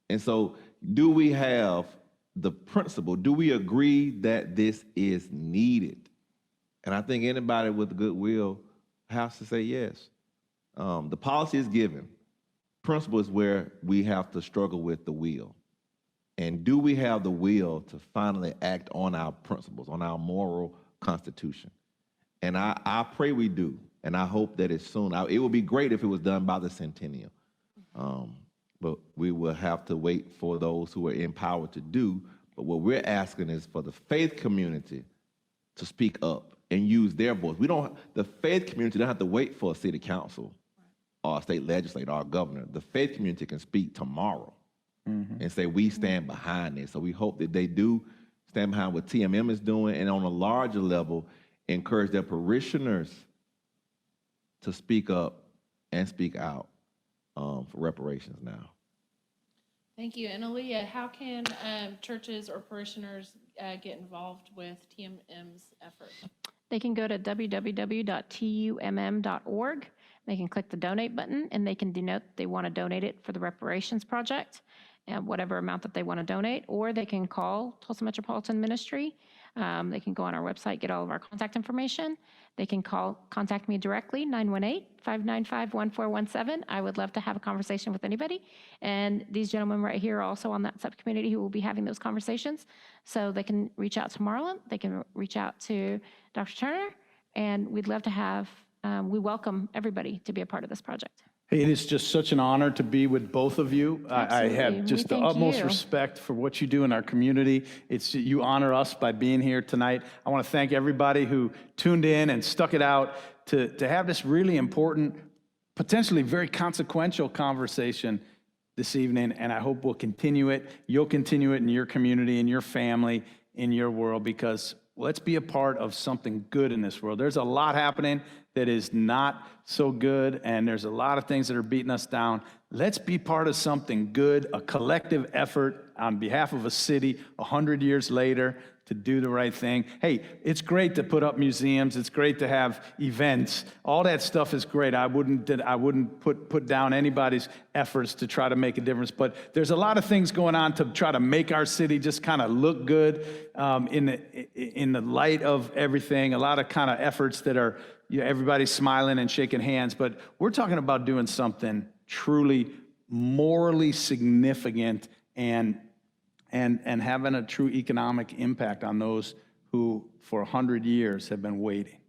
Speaker 2: And so do we have the principle? Do we agree that this is needed? And I think anybody with goodwill has to say yes. The policy is given. Principle is where we have to struggle with the will. And do we have the will to finally act on our principles, on our moral constitution? And I pray we do, and I hope that it's soon. It would be great if it was done by the centennial. But we will have to wait for those who are in power to do. But what we're asking is for the faith community to speak up and use their voice. The faith community don't have to wait for a city council or a state legislator or a governor. The faith community can speak tomorrow and say, we stand behind this. So we hope that they do stand behind what TMM is doing, and on a larger level, encourage their parishioners to speak up and speak out for reparations now.
Speaker 4: Thank you. And Aliye, how can churches or parishioners get involved with TMM's effort?
Speaker 3: They can go to www.tumm.org. They can click the donate button, and they can denote they want to donate it for the reparations project, and whatever amount that they want to donate, or they can call Tulsa Metropolitan Ministry. They can go on our website, get all of our contact information. They can contact me directly, 918-595-1417. I would love to have a conversation with anybody. And these gentlemen right here are also on that subcommittee who will be having those conversations. So they can reach out to Marlin, they can reach out to Dr. Turner, and we'd love to have, we welcome everybody to be a part of this project.
Speaker 1: It is just such an honor to be with both of you. I
Speaker 3: Absolutely.
Speaker 1: have just the
Speaker 3: We thank
Speaker 1: utmost
Speaker 3: you.
Speaker 1: respect for what you do in our community. You honor us by being here tonight. I want to thank everybody who tuned in and stuck it out to have this really important, potentially very consequential conversation this evening, and I hope we'll continue it. You'll continue it in your community, in your family, in your world, because let's be a part of something good in this world. There's a lot happening that is not so good, and there's a lot of things that are beating us down. Let's be part of something good, a collective effort on behalf of a city 100 years later to do the right thing. Hey, it's great to put up museums. It's great to have events. All that stuff is great. I wouldn't put down anybody's efforts to try to make a difference. But there's a lot of things going on to try to make our city just kind of look good in the light of everything. A lot of kind of efforts that are, everybody's smiling and shaking hands. But we're talking about doing something truly morally significant and having a true economic impact on those who for 100 years have been waiting.